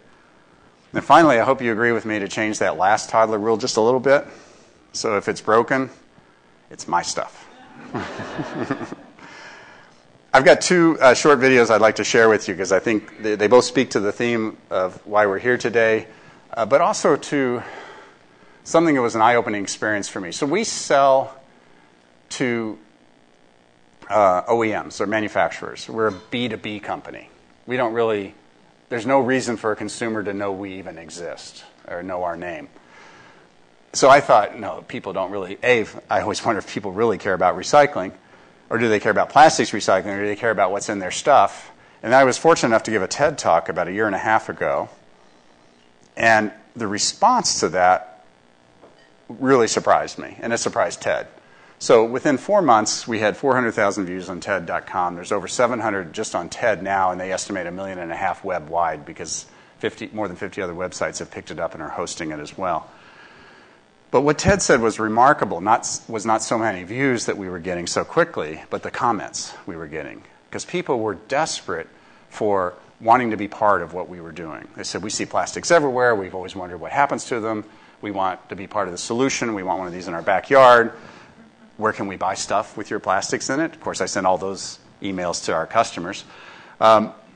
And finally, I hope you agree with me to change that last toddler rule just a little bit. So if it's broken, it's my stuff. I've got 2 short videos I'd like to share with you because I think they both speak to the theme of why we're here today, but also to something that was an eye-opening experience for me. So we sell to OEMs, or manufacturers. We're a B2B company. We don't really, there's no reason for a consumer to know we even exist or know our name. So I thought, no, people don't really, I always wonder if people really care about recycling, or do they care about plastics recycling, or do they care about what's in their stuff? And I was fortunate enough to give a TED Talk about a year and a half ago, and the response to that really surprised me, and it surprised Ted. So within 4 months, we had 400,000 views on TED.com. There's over 700 just on TED now, and they estimate 1.5 million web-wide because more than 50 other websites have picked it up and are hosting it as well. But what Ted said was remarkable, was not so many views that we were getting so quickly, but the comments we were getting. Because people were desperate for wanting to be part of what we were doing. They said, we see plastics everywhere. We've always wondered what happens to them. We want to be part of the solution. We want one of these in our backyard. Where can we buy stuff with your plastics in it? Of course, I sent all those emails to our customers.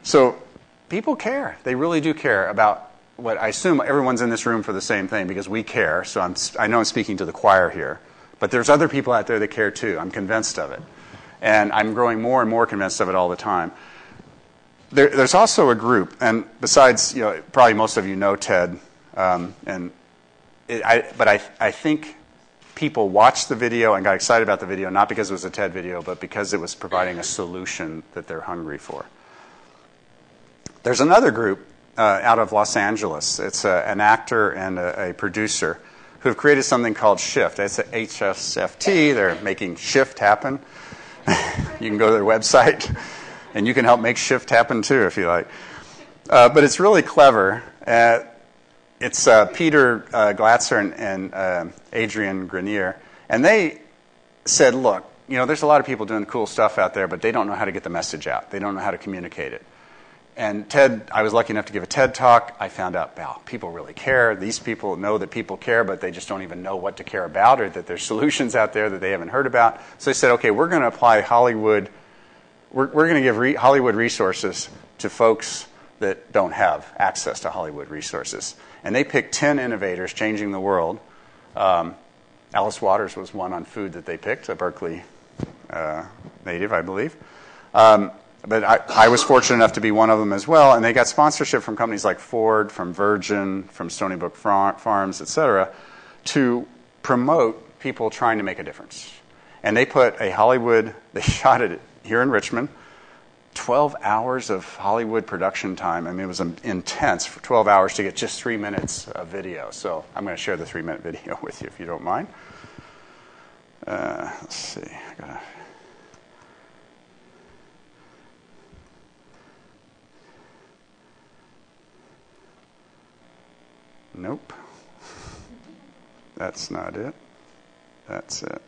So people care. They really do care about what I assume everyone's in this room for the same thing because we care. So I know I'm speaking to the choir here. But there's other people out there that care too. I'm convinced of it. And I'm growing more and more convinced of it all the time. There's also a group, and besides, probably most of you know Ted, but I think people watched the video and got excited about the video, not because it was a TED video, but because it was providing a solution that they're hungry for. There's another group out of Los Angeles. It's an actor and a producer who have created something called Shift. It's a HSFT. They're making Shift happen. You can go to their website, and you can help make Shift happen too if you like. But it's really clever. It's Peter Glatzer and Adrian Grenier, and they said, look, there's a lot of people doing cool stuff out there, but they don't know how to get the message out. They don't know how to communicate it. And TED, I was lucky enough to give a TED talk. I found out, wow, people really care. These people know that people care, but they just don't even know what to care about, or that there's solutions out there that they haven't heard about. So they said, okay, we're going to apply Hollywood. We're going to give Hollywood resources to folks that don't have access to Hollywood resources. And they picked 10 innovators changing the world. Alice Waters was one on food that they picked, a Berkeley native, I believe. But I was fortunate enough to be one of them as well, and they got sponsorship from companies like Ford, from Virgin, from Stony Brook Farms, et cetera, to promote people trying to make a difference. And they put they shot it here in Richmond, 12 hours of Hollywood production time. I mean, it was intense for 12 hours to get just 3 minutes of video. So I'm going to share the 3-minute video with you, if you don't mind. Let's see. Nope. That's not it. That's it.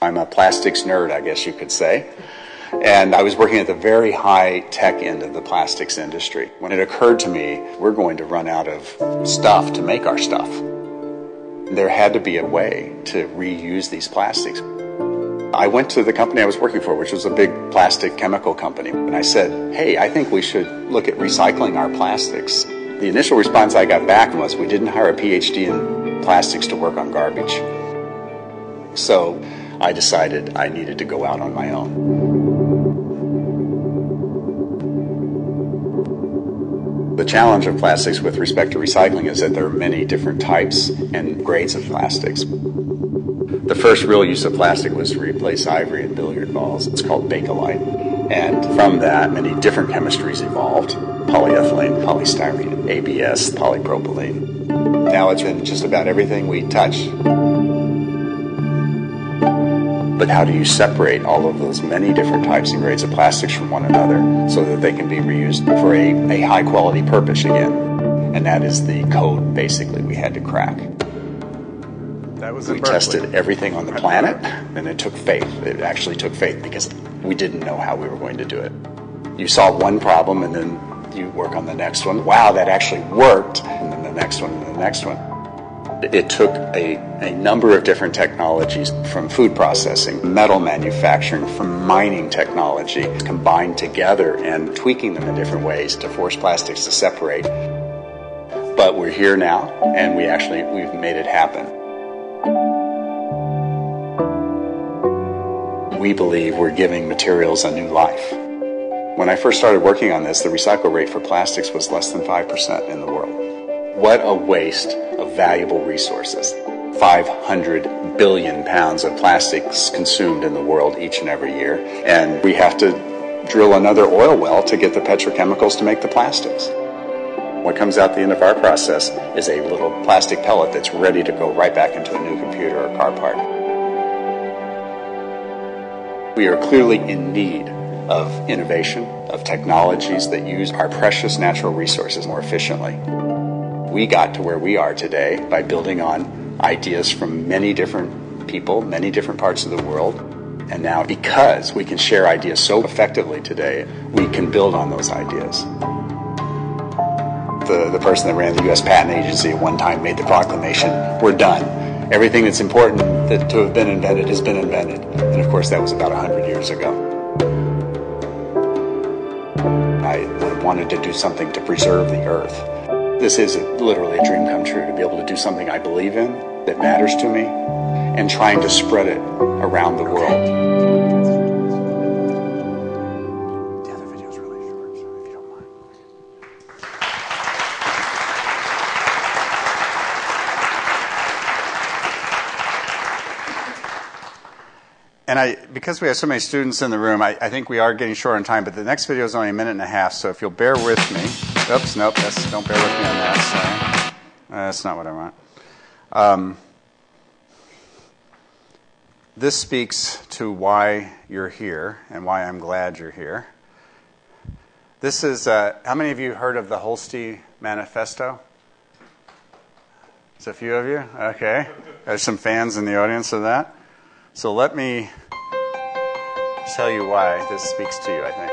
I'm a plastics nerd, I guess you could say. And I was working at the very high-tech end of the plastics industry when it occurred to me, we're going to run out of stuff to make our stuff. There had to be a way to reuse these plastics. I went to the company I was working for, which was a big plastic chemical company, and I said, hey, I think we should look at recycling our plastics. The initial response I got back was, we didn't hire a PhD in plastics to work on garbage. So I decided I needed to go out on my own. The challenge of plastics with respect to recycling is that there are many different types and grades of plastics. The first real use of plastic was to replace ivory in billiard balls. It's called Berkeleys. And from that, many different chemistries evolved. Polyethylene, polystyrene, ABS, polypropylene. Now it's in just about everything we touch. But how do you separate all of those many different types and grades of plastics from one another so that they can be reused for a high-quality purpose again? And that is the code, basically, we had to crack. That was we tested everything on the planet, and it took faith. It actually took faith because we didn't know how we were going to do it. You solve one problem, and then you work on the next one. Wow, that actually worked. And then the next one, and the next one. It took a number of different technologies, from food processing, metal manufacturing, from mining technology, combined together and tweaking them in different ways to force plastics to separate. But we're here now, and we've made it happen. We believe we're giving materials a new life. When I first started working on this, the recycle rate for plastics was less than 5% in the world. What a waste of valuable resources. 500 billion pounds of plastics consumed in the world each and every year. And we have to drill another oil well to get the petrochemicals to make the plastics. What comes out the end of our process is a little plastic pellet that's ready to go right back into a new computer or car part. We are clearly in need of innovation, of technologies that use our precious natural resources more efficiently. We got to where we are today by building on ideas from many different people, many different parts of the world. And now, because we can share ideas so effectively today, we can build on those ideas. The person that ran the U.S. Patent Agency at one time made the proclamation, we're done. Everything that's important to have been invented has been invented. And of course, that was about 100 years ago. I wanted to do something to preserve the earth. This is literally a dream come true, to be able to do something I believe in, that matters to me, and trying to spread it around the world. The other video is really short, so if you don't mind. And because we have so many students in the room, I think we are getting short on time, but the next video is only 1.5 minutes, so if you'll bear with me. Oops, nope, don't bear with me on that, sorry. That's not what I want. This speaks to why you're here and why I'm glad you're here. This is, how many of you heard of the Holste Manifesto? It's a few of you? Okay. There's some fans in the audience of that. So let me tell you why this speaks to you, I think.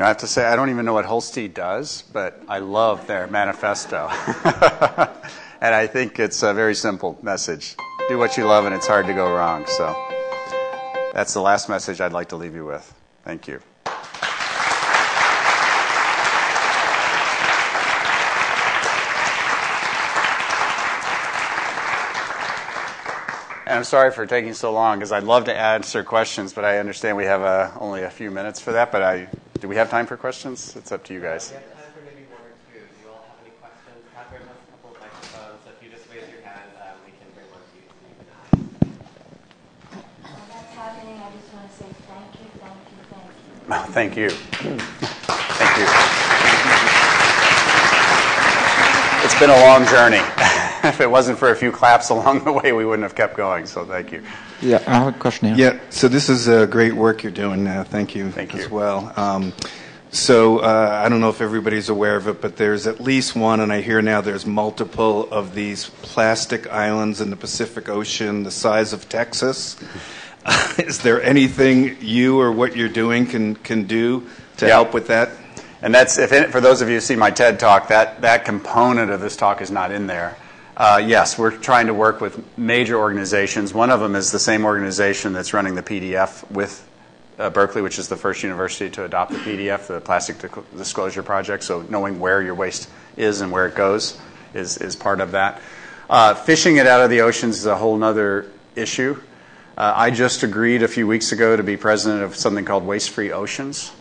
I have to say, I don't even know what Holste does, but I love their manifesto. And I think it's a very simple message. Do what you love and it's hard to go wrong. So that's the last message I'd like to leave you with. Thank you. And I'm sorry for taking so long, because I'd love to answer questions, but I understand we have only a few minutes for that. But do we have time for questions? It's up to you guys. We have time for maybe one or two. Do you all have any questions? Catherine has a couple of microphones, so if you just raise your hand, we can bring one to you. While that's happening, I just want to say thank you, thank you, thank you. Oh, thank you. Thank you. It's been a long journey. If it wasn't for a few claps along the way, we wouldn't have kept going. So thank you. Yeah, I have a question here. Yeah, so this is great work you're doing. Thank you as well. I don't know if everybody's aware of it, but there's at least one, and I hear now there's multiple of these plastic islands in the Pacific Ocean the size of Texas. Is there anything you or what you're doing can do to help with that? And that's, for those of you who see my TED Talk, that component of this talk is not in there. Yes, we're trying to work with major organizations. One of them is the same organization that's running the PDF with Berkeley, which is the first university to adopt the PDF, the Plastic Disclosure Project. So knowing where your waste is and where it goes is part of that. Fishing it out of the oceans is a whole other issue. I just agreed a few weeks ago to be president of something called Waste Free Oceans.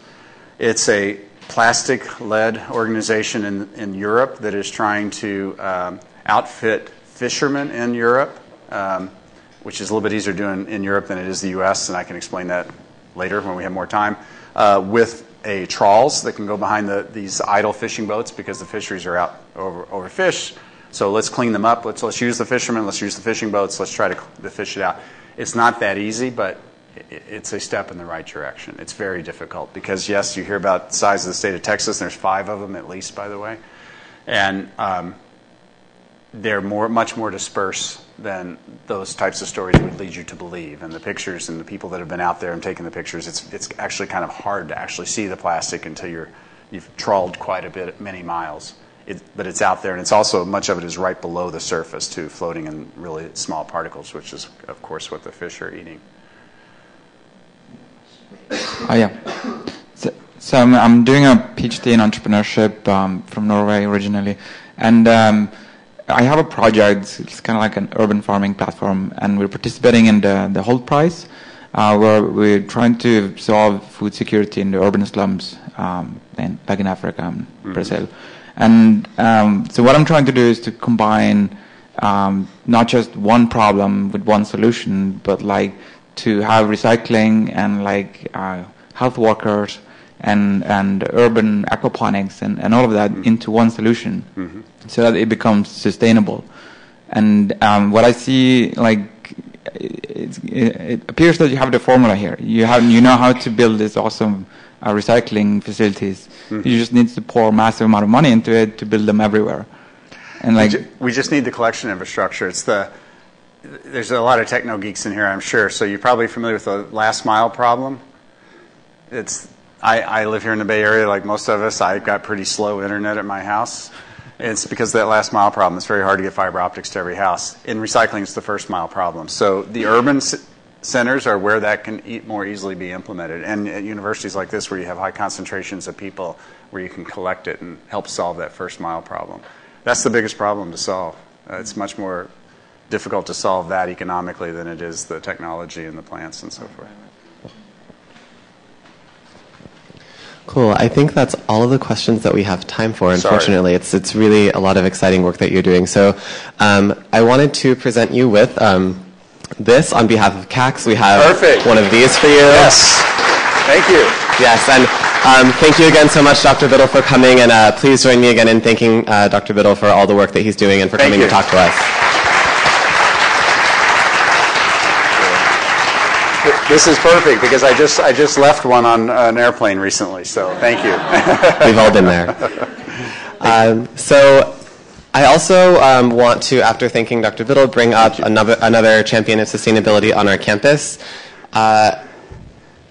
It's a plastic-led organization in Europe that is trying to outfit fishermen in Europe, which is a little bit easier doing in Europe than it is the U.S., and I can explain that later when we have more time, with trawls that can go behind these idle fishing boats because the fisheries are out overfished. So let's clean them up. Let's use the fishermen. Let's use the fishing boats. Let's try to fish it out. It's not that easy, but it's a step in the right direction. It's very difficult because, yes, you hear about the size of the state of Texas, and there's 5 of them at least, by the way. And they're much more dispersed than those types of stories would lead you to believe. And the pictures and the people that have been out there and taken the pictures, it's actually kind of hard to actually see the plastic until you've trawled quite a bit, many miles. But it's out there, and it's also, much of it is right below the surface, too, floating in really small particles, which is, of course, what the fish are eating. Yeah. So I'm doing a PhD in entrepreneurship from Norway originally, and I have a project. It's kind of like an urban farming platform, and we're participating in the Holt Prize, where we're trying to solve food security in the urban slums, like in Africa and Brazil. And so what I'm trying to do is to combine not just one problem with one solution, but like to have recycling and like health workers and urban aquaponics and all of that into one solution, so that it becomes sustainable. And what I see, like, it appears that you have the formula here. You know how to build this awesome recycling facilities. You just need to pour a massive amount of money into it to build them everywhere. And like we just need the collection infrastructure. There's a lot of techno geeks in here, I'm sure. So you're probably familiar with the last mile problem. I live here in the Bay Area, like most of us. I've got pretty slow internet at my house. It's because of that last mile problem. It's very hard to get fiber optics to every house. In recycling, it's the first mile problem. So the urban centers are where that can more easily be implemented. And at universities like this, where you have high concentrations of people, where you can collect it and help solve that first mile problem. That's the biggest problem to solve. It's much more difficult to solve that economically than it is the technology and the plants and so forth. Cool. I think that's all of the questions that we have time for, unfortunately. It's really a lot of exciting work that you're doing. So I wanted to present you with this on behalf of CACS. We have one of these for you. Yes. Thank you. Yes, and thank you again so much, Dr. Biddle, for coming. And please join me again in thanking Dr. Biddle for all the work that he's doing and for coming to talk to us. This is perfect because I just left one on an airplane recently, so thank you. We've all been there. So I also want to, after thanking Dr. Biddle, bring up another champion of sustainability on our campus.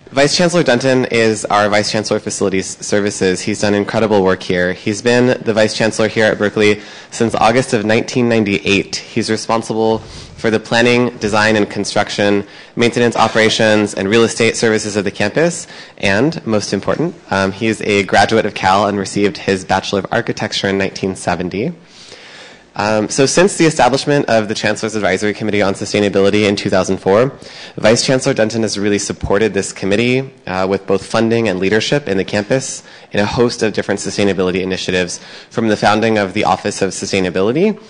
Vice Chancellor Denton is our Vice Chancellor of Facilities Services. He's done incredible work here. He's been the Vice Chancellor here at Berkeley since August of 1998. He's responsible for the planning, design, and construction, maintenance, operations, and real estate services of the campus. And, most important, he's a graduate of Cal and received his Bachelor of Architecture in 1970. So since the establishment of the Chancellor's Advisory Committee on Sustainability in 2004, Vice Chancellor Denton has really supported this committee with both funding and leadership in the campus in a host of different sustainability initiatives, from the founding of the Office of Sustainability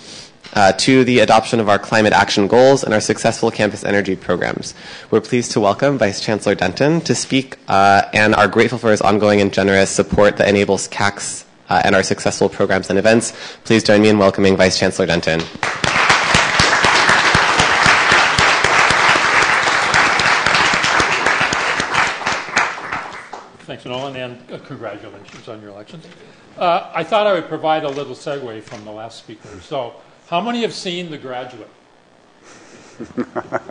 to the adoption of our climate action goals and our successful campus energy programs. We're pleased to welcome Vice Chancellor Denton to speak and are grateful for his ongoing and generous support that enables CACS and our successful programs and events. Please join me in welcoming Vice Chancellor Denton. Thanks, Nolan, and congratulations on your elections. I thought I would provide a little segue from the last speaker. So, how many have seen The Graduate?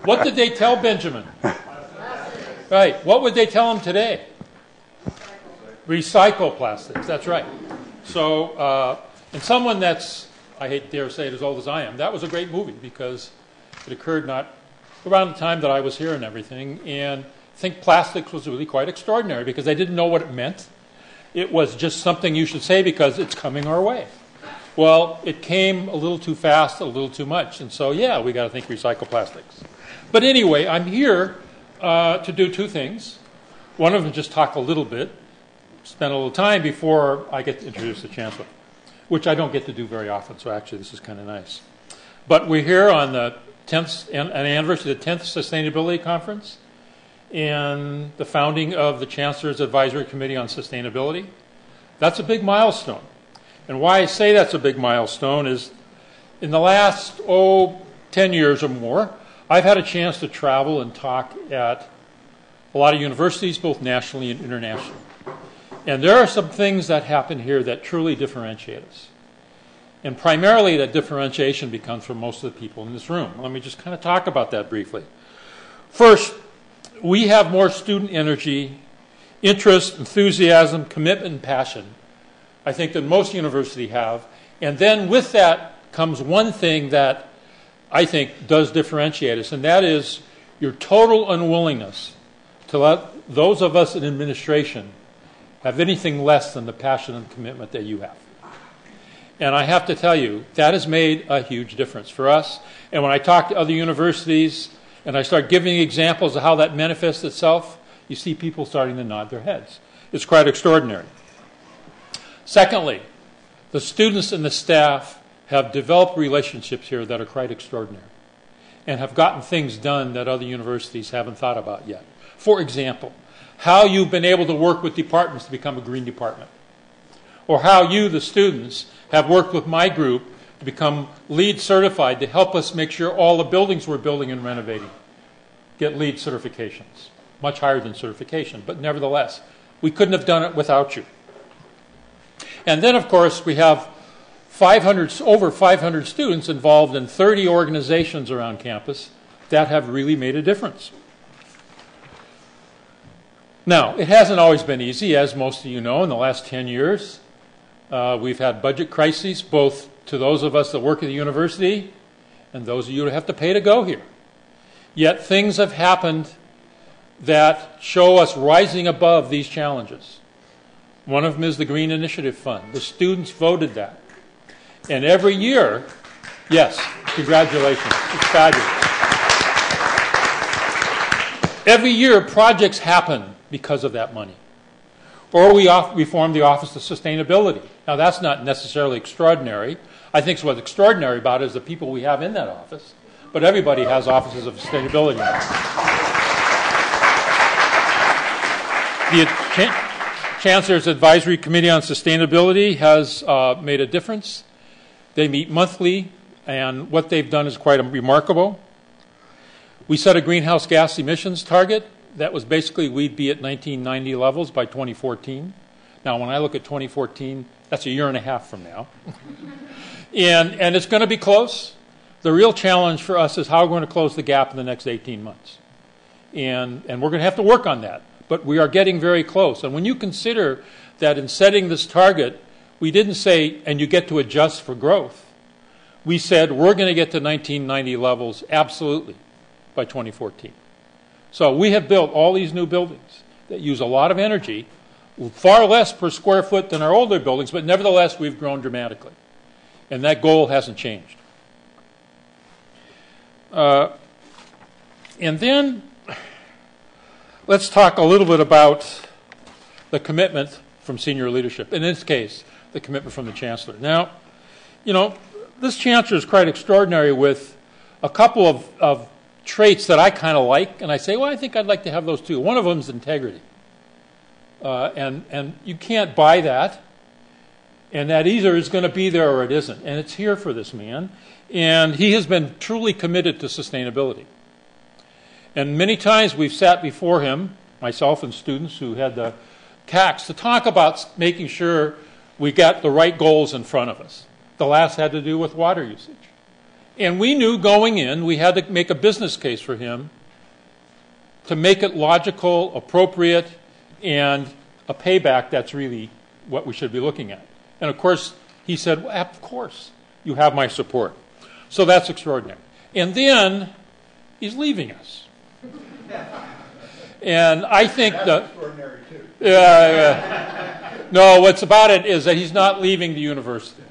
What did they tell Benjamin? Right. What would they tell him today? Recycle plastics. That's right. So, and someone that's, I hate to dare say it, as old as I am, that was a great movie because it occurred not around the time that I was here and everything. And I think plastics was really quite extraordinary because I didn't know what it meant. It was just something you should say because it's coming our way. Well, it came a little too fast, a little too much. And so, yeah, we got to think recycle plastics. But anyway, I'm here to do two things. One of them, just talk a little bit, spend a little time before I get to introduce the Chancellor, which I don't get to do very often, so actually this is kind of nice. But we're here on the 10th anniversary of the 10th Sustainability Conference, and the founding of the Chancellor's Advisory Committee on Sustainability. That's a big milestone. And why I say that's a big milestone is in the last, 10 years or more, I've had a chance to travel and talk at a lot of universities, both nationally and internationally. And there are some things that happen here that truly differentiate us. And primarily that differentiation becomes from most of the people in this room. Let me just kind of talk about that briefly. First, we have more student energy, interest, enthusiasm, commitment, and passion, I think, than most universities have. And then with that comes one thing that I think does differentiate us, and that is your total unwillingness to let those of us in administration have anything less than the passion and commitment that you have. And I have to tell you, that has made a huge difference for us. And when I talk to other universities and I start giving examples of how that manifests itself, you see people starting to nod their heads. It's quite extraordinary. Secondly, the students and the staff have developed relationships here that are quite extraordinary and have gotten things done that other universities haven't thought about yet. For example, how you've been able to work with departments to become a green department, or how you, the students, have worked with my group to become LEED certified to help us make sure all the buildings we're building and renovating get LEED certifications, much higher than certification, but nevertheless, we couldn't have done it without you. And then, of course, we have over 500 students involved in 30 organizations around campus that have really made a difference. Now, it hasn't always been easy, as most of you know. In the last 10 years, we've had budget crises, both to those of us that work at the university and those of you who have to pay to go here. Yet things have happened that show us rising above these challenges. One of them is the Green Initiative Fund. The students voted that. And every year, yes, congratulations, it's fabulous. Every year, projects happen because of that money. Or we formed the Office of Sustainability. Now, that's not necessarily extraordinary. I think what's extraordinary about it is the people we have in that office. But everybody has offices of sustainability. The Chancellor's Advisory Committee on Sustainability has made a difference. They meet monthly, and what they've done is quite remarkable. We set a greenhouse gas emissions target. That was basically we'd be at 1990 levels by 2014. Now, when I look at 2014, that's a year and a half from now. and it's going to be close. The real challenge for us is how we're going to close the gap in the next 18 months. And we're going to have to work on that. But we are getting very close. And when you consider that in setting this target, we didn't say, and you get to adjust for growth. We said, we're going to get to 1990 levels absolutely by 2014. So we have built all these new buildings that use a lot of energy, far less per square foot than our older buildings, but nevertheless, we've grown dramatically. And that goal hasn't changed. And then let's talk a little bit about the commitment from senior leadership. In this case, the commitment from the Chancellor. Now, you know, this Chancellor is quite extraordinary with a couple of traits that I kind of like, and I say, well, I think I'd like to have those too. One of them is integrity. And you can't buy that, and that either is going to be there or it isn't. And it's here for this man. And he has been truly committed to sustainability. And many times we've sat before him, myself and students who had the CACs, to talk about making sure we got the right goals in front of us. The last had to do with water usage. And we knew going in we had to make a business case for him to make it logical, appropriate, and a payback that's really what we should be looking at. And of course, he said, well, of course, you have my support. So that's extraordinary. And then he's leaving us. And I think that's extraordinary too. No, what's about it is that he's not leaving the university.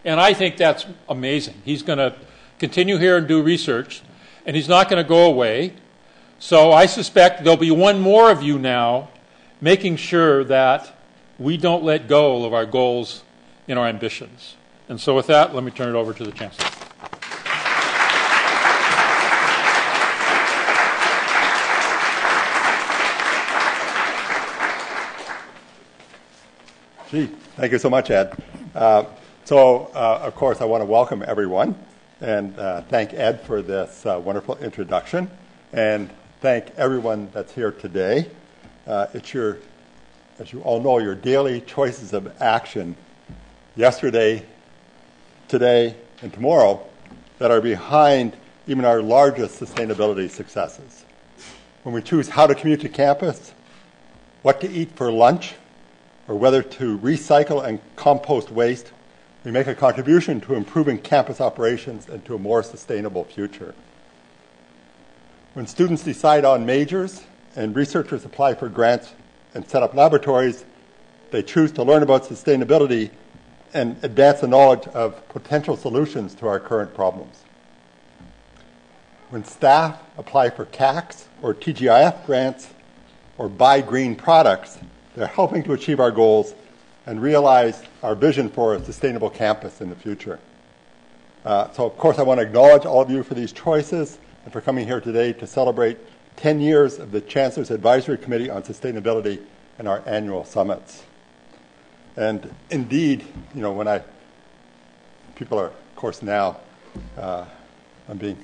And I think that's amazing. He's going to continue here and do research, and he's not going to go away. So I suspect there'll be one more of you now making sure that we don't let go of our goals and our ambitions. And so with that, let me turn it over to the Chancellor. Gee, thank you so much, Ed. Of course, I want to welcome everyone and thank Ed for this wonderful introduction, and thank everyone that's here today. It's your, as you all know, your daily choices of action yesterday, today, and tomorrow that are behind even our largest sustainability successes. When we choose how to commute to campus, what to eat for lunch, or whether to recycle and compost waste, we make a contribution to improving campus operations and to a more sustainable future. When students decide on majors and researchers apply for grants and set up laboratories, they choose to learn about sustainability and advance the knowledge of potential solutions to our current problems. When staff apply for CACs or TGIF grants or buy green products, they're helping to achieve our goals and realize our vision for a sustainable campus in the future. Of course, I want to acknowledge all of you for these choices and for coming here today to celebrate 10 years of the Chancellor's Advisory Committee on Sustainability and our annual summits. And indeed, you know, people are, of course, now, in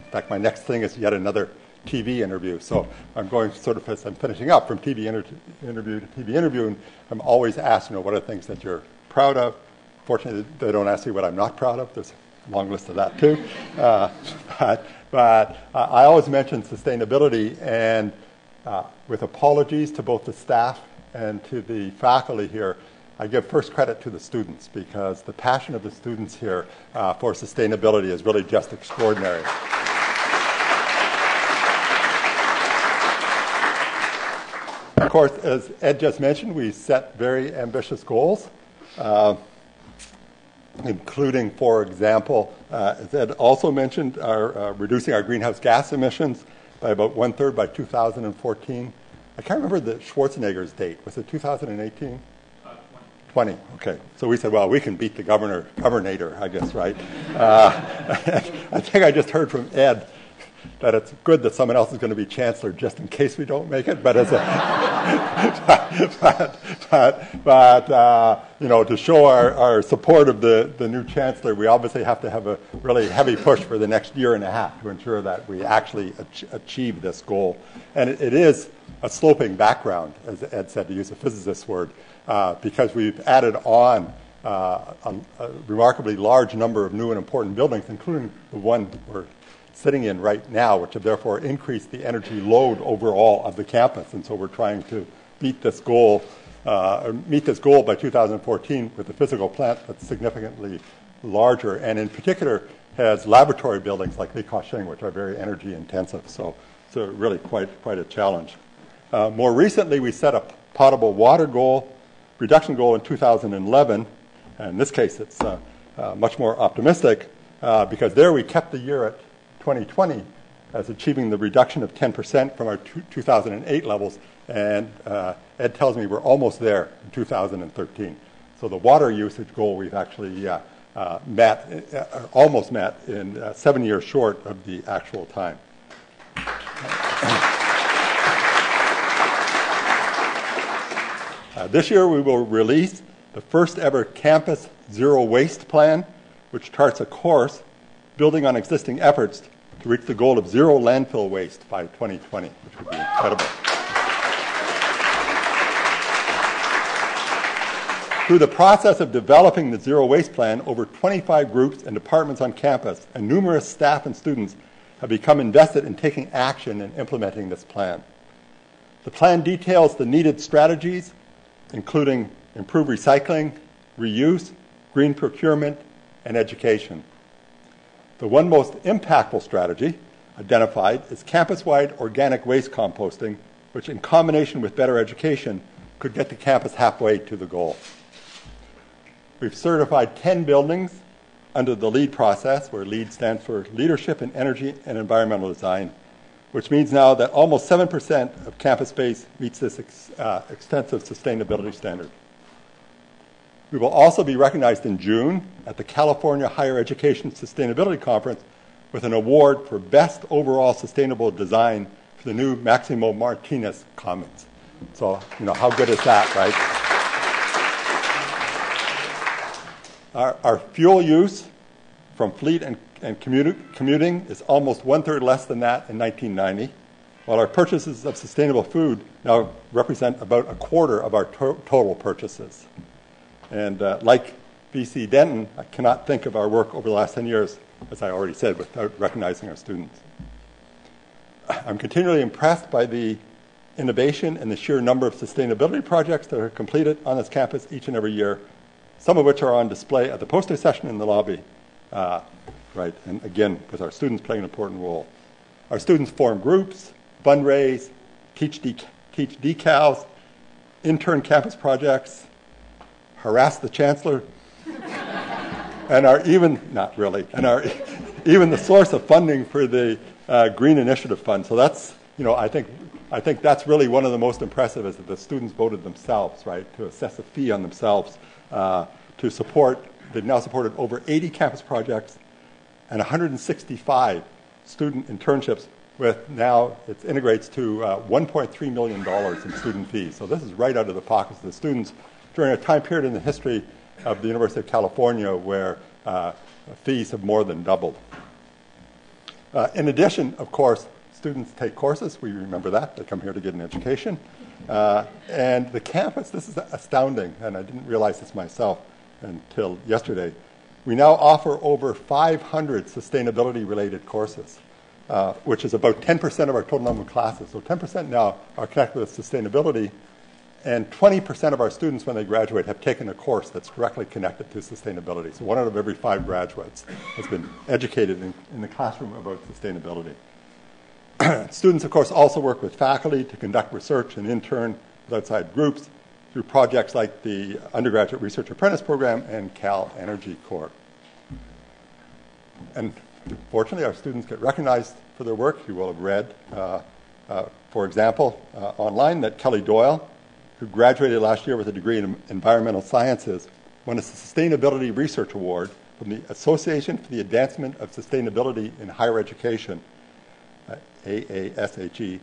fact, my next thing is yet another TV interview. So I'm going sort of, as I'm finishing up, from TV interview to TV interview, and I'm always asked, you know, what are things that you're proud of? Fortunately, they don't ask me what I'm not proud of. There's a long list of that, too. But I always mention sustainability, and with apologies to both the staff and to the faculty here, I give first credit to the students, because the passion of the students here for sustainability is really just extraordinary. Of course, as Ed just mentioned, we set very ambitious goals, including, for example, as Ed also mentioned, reducing our greenhouse gas emissions by about 1/3 by 2014. I can't remember the Schwarzenegger's date. Was it 2018? 20. Okay. So we said, well, we can beat the governator, I guess, right? I think I just heard from Ed that it's good that someone else is going to be chancellor just in case we don't make it. But as you know, to show our support of the new chancellor, we obviously have to have a really heavy push for the next year and a half to ensure that we actually achieve this goal. And it is a sloping background, as Ed said, to use a physicist's word, because we've added on a remarkably large number of new and important buildings, including the one we're sitting in right now, which have therefore increased the energy load overall of the campus. And so we're trying to meet this goal by 2014 with a physical plant that's significantly larger, and in particular has laboratory buildings like Li Ka-shing, which are very energy intensive. So it's really quite a challenge. More recently, we set a potable water reduction goal in 2011. And in this case, it's much more optimistic because there we kept the year at 2020 as achieving the reduction of 10% from our 2008 levels, and Ed tells me we're almost there in 2013. So the water usage goal we've actually almost met in 7 years short of the actual time. This year we will release the first ever campus zero waste plan, which charts a course building on existing efforts to reach the goal of zero landfill waste by 2020, which would be incredible. Through the process of developing the zero waste plan, over 25 groups and departments on campus and numerous staff and students have become invested in taking action and implementing this plan. The plan details the needed strategies, including improved recycling, reuse, green procurement, and education. The one most impactful strategy identified is campus-wide organic waste composting, which in combination with better education could get the campus halfway to the goal. We've certified 10 buildings under the LEED process, where LEED stands for Leadership in Energy and Environmental Design, which means now that almost 7% of campus space meets this extensive sustainability standard. We will also be recognized in June at the California Higher Education Sustainability Conference with an award for Best Overall Sustainable Design for the new Maximo Martinez Commons. So, you know, how good is that, right? Our fuel use from fleet and commuting is almost 1/3 less than that in 1990, while our purchases of sustainable food now represent about 1/4 of our total purchases. And like BC Denton, I cannot think of our work over the last 10 years, as I already said, without recognizing our students. I'm continually impressed by the innovation and the sheer number of sustainability projects that are completed on this campus each and every year, some of which are on display at the poster session in the lobby. Right, and again, with our students playing an important role. Our students form groups, fundraise, teach decals, intern campus projects, harass the chancellor, and are even, not really, and are even the source of funding for the Green Initiative Fund. So that's, I think that's really one of the most impressive is that the students voted themselves, right, to assess a fee on themselves to support. They've now supported over 80 campus projects and 165 student internships with now it integrates to $1.3 million in student fees. So this is right out of the pockets of the students during a time period in the history of the University of California where fees have more than doubled. In addition, of course, students take courses. We remember that. They come here to get an education. And the campus, this is astounding, and I didn't realize this myself until yesterday. We now offer over 500 sustainability-related courses, which is about 10% of our total number of classes. So 10% now are connected with sustainability, and 20% of our students, when they graduate, have taken a course that's directly connected to sustainability. So 1 out of every 5 graduates has been educated in the classroom about sustainability. Students, of course, also work with faculty to conduct research and intern with outside groups through projects like the Undergraduate Research Apprentice Program and Cal Energy Corps. And fortunately, our students get recognized for their work. You will have read, for example, online that Kelly Doyle, who graduated last year with a degree in environmental sciences, won a Sustainability Research Award from the Association for the Advancement of Sustainability in Higher Education, AASHE,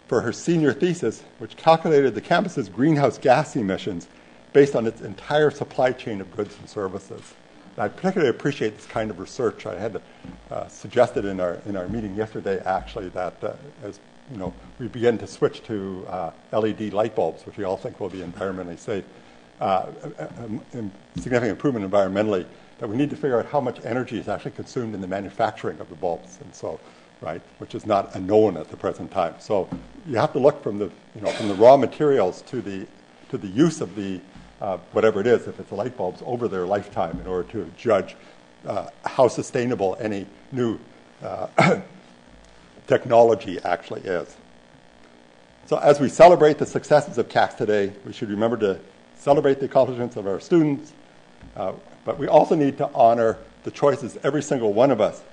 for her senior thesis, which calculated the campus's greenhouse gas emissions based on its entire supply chain of goods and services. And I particularly appreciate this kind of research. I had suggested in our meeting yesterday, actually, that as we begin to switch to LED light bulbs, which we all think will be environmentally safe, significant improvement environmentally, that we need to figure out how much energy is actually consumed in the manufacturing of the bulbs, and so, right, which is not a known at the present time. So you have to look from the raw materials to the use of the whatever it is, if it's the light bulbs, over their lifetime in order to judge how sustainable any new technology actually is. So as we celebrate the successes of CACS today, we should remember to celebrate the accomplishments of our students, but we also need to honor the choices every single one of us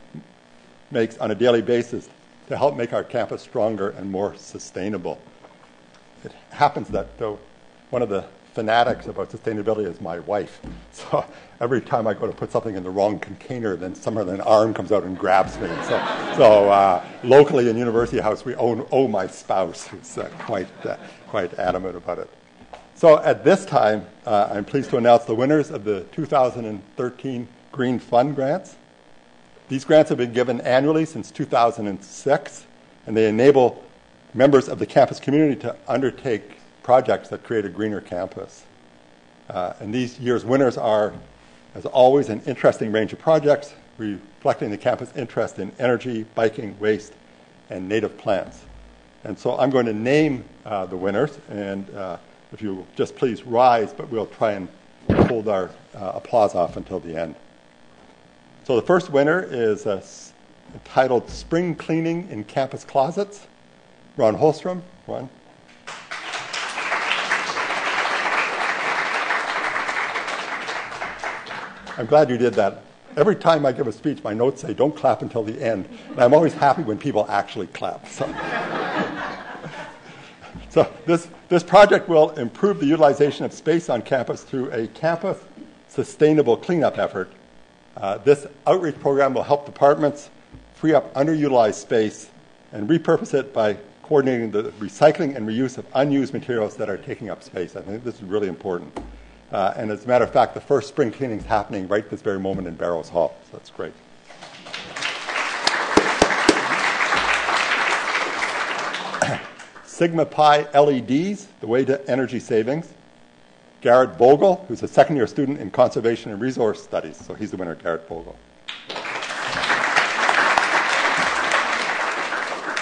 makes on a daily basis to help make our campus stronger and more sustainable. It happens that one of the fanatics about sustainability is my wife. So every time I go to put something in the wrong container, then somehow an arm comes out and grabs me. So locally in University House, we owe my spouse, who's quite adamant about it. So at this time, I'm pleased to announce the winners of the 2013 Green Fund grants. These grants have been given annually since 2006, and they enable members of the campus community to undertake projects that create a greener campus. And these year's winners are, as always, an interesting range of projects reflecting the campus interest in energy, biking, waste, and native plants. And so I'm going to name the winners, and if you will just please rise, but we'll try and hold our applause off until the end. So the first winner is entitled Spring Cleaning in Campus Closets. Ron Holstrom, Ron. I'm glad you did that. Every time I give a speech, my notes say, don't clap until the end. And I'm always happy when people actually clap. So this project will improve the utilization of space on campus through a campus sustainable cleanup effort. This outreach program will help departments free up underutilized space and repurpose it by coordinating the recycling and reuse of unused materials that are taking up space. I think this is really important. And as a matter of fact, the first spring cleaning is happening right this very moment in Barrows Hall. So that's great. Sigma Pi LEDs, the way to energy savings. Garrett Bogle, who's a second-year student in conservation and resource studies. So he's the winner, Garrett Bogle.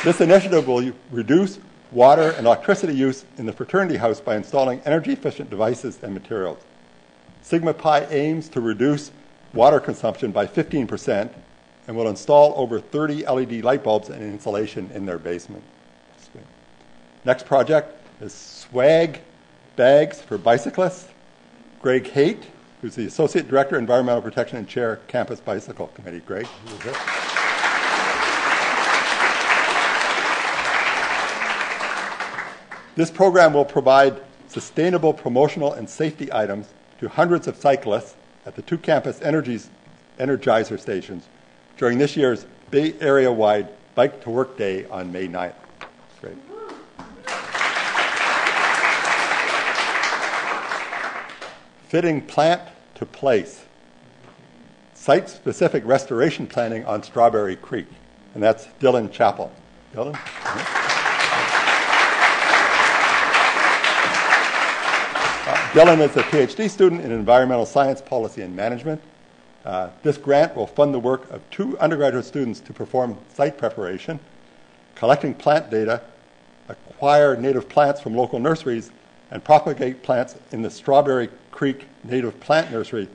This initiative will reduce water and electricity use in the fraternity house by installing energy-efficient devices and materials. Sigma Pi aims to reduce water consumption by 15% and will install over 30 LED light bulbs and insulation in their basement. Next project is swag bags for bicyclists. Greg Haight, who's the Associate Director, Environmental Protection and Chair, Campus Bicycle Committee. Greg, who's here? This program will provide sustainable promotional and safety items to hundreds of cyclists at the 2 campus Energizer stations during this year's Bay Area-wide Bike to Work Day on May 9th. Great. Fitting plant to place. Site-specific restoration planning on Strawberry Creek. And that's Dylan Chappell. Dylan? Dylan is a PhD student in environmental science, policy, and management. This grant will fund the work of 2 undergraduate students to perform site preparation, collecting plant data, acquire native plants from local nurseries, and propagate plants in the Strawberry Creek Native Plant Nursery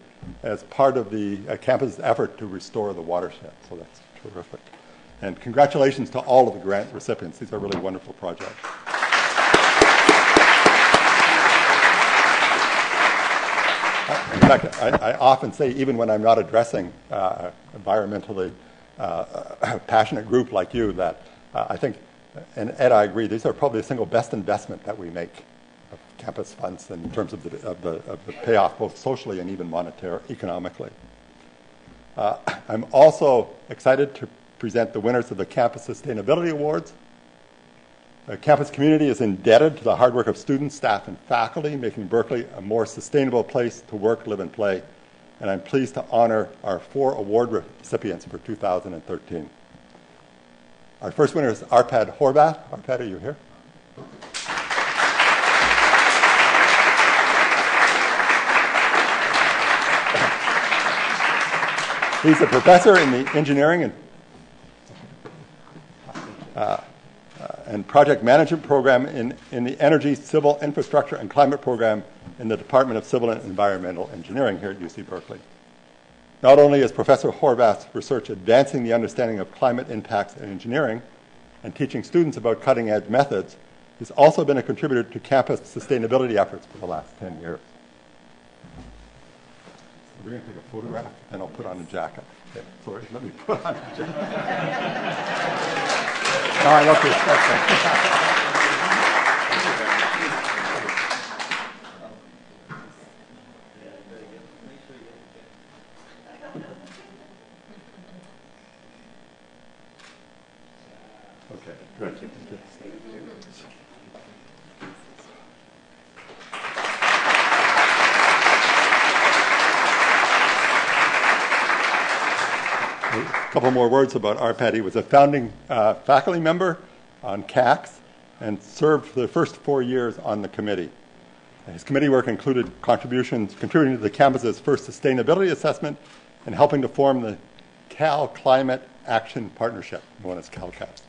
as part of the campus's effort to restore the watershed. So that's terrific. And congratulations to all of the grant recipients. These are really wonderful projects. In fact, I often say, even when I'm not addressing environmentally passionate group like you, that I think, and Ed, I agree, these are probably the single best investment that we make of campus funds in terms of the payoff, both socially and even economically. I'm also excited to present the winners of the Campus Sustainability Awards. The campus community is indebted to the hard work of students, staff, and faculty, making Berkeley a more sustainable place to work, live, and play. And I'm pleased to honor our 4 award recipients for 2013. Our first winner is Arpad Horvath. Arpad, are you here? He's a professor in the engineering and project management program in the Energy, Civil Infrastructure, and Climate program in the Department of Civil and Environmental Engineering here at UC Berkeley. Not only is Professor Horvath's research advancing the understanding of climate impacts in engineering and teaching students about cutting-edge methods, he's also been a contributor to campus sustainability efforts for the last 10 years. We're going to take a photograph, and I'll put on a jacket. Okay, sorry, let me put on a jacket. No, I love to respect that. Okay, good. A couple more words about Arpad. He was a founding faculty member on CACS and served for the first 4 years on the committee. His committee work included contributing to the campus's first sustainability assessment and helping to form the Cal Climate Action Partnership, known as CalCAP.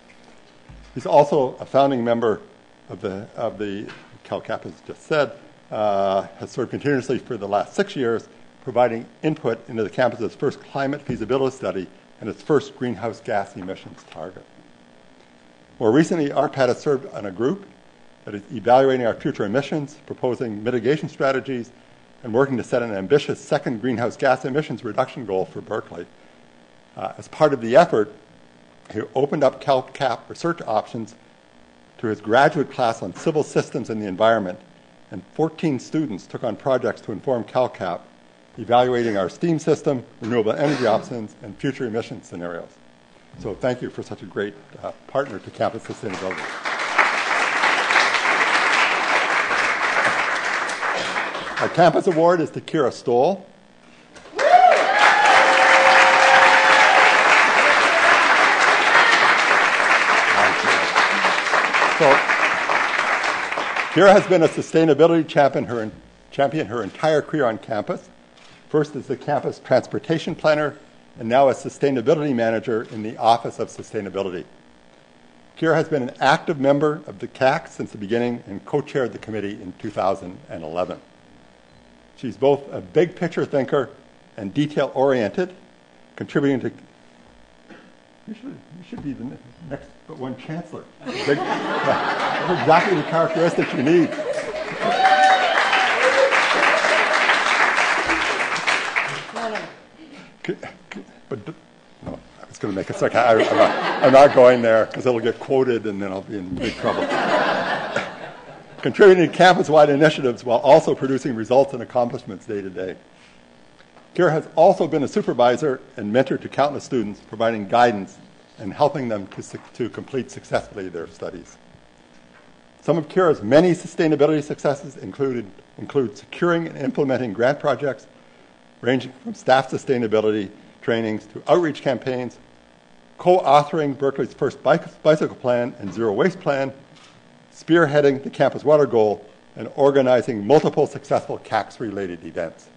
He's also a founding member of the CalCAP, as just said, has served continuously for the last 6 years, providing input into the campus's first climate feasibility study and its first greenhouse gas emissions target. More recently, Arpad has served on a group that is evaluating our future emissions, proposing mitigation strategies, and working to set an ambitious second greenhouse gas emissions reduction goal for Berkeley. As part of the effort, he opened up CalCAP research options to his graduate class on civil systems and the environment, and 14 students took on projects to inform CalCAP, evaluating our steam system, renewable energy options, and future emission scenarios. So thank you for such a great partner to campus sustainability. Our campus award is to Kira Stoll. So, Kira has been a sustainability champion her entire career on campus. First as the campus transportation planner, and now as sustainability manager in the Office of Sustainability. Kira has been an active member of the CAC since the beginning and co-chaired the committee in 2011. She's both a big picture thinker and detail-oriented, contributing to... You should be the next but one chancellor. That's exactly the characteristics you need. But no, I was going to make a second. I'm not going there because it'll get quoted and then I'll be in big trouble. Contributing to campus-wide initiatives while also producing results and accomplishments day to day. Kira has also been a supervisor and mentor to countless students, providing guidance and helping them to complete successfully their studies. Some of Kira's many sustainability successes include securing and implementing grant projects, ranging from staff sustainability trainings to outreach campaigns, co-authoring Berkeley's first bicycle plan and zero waste plan, spearheading the campus water goal, and organizing multiple successful CACS-related events.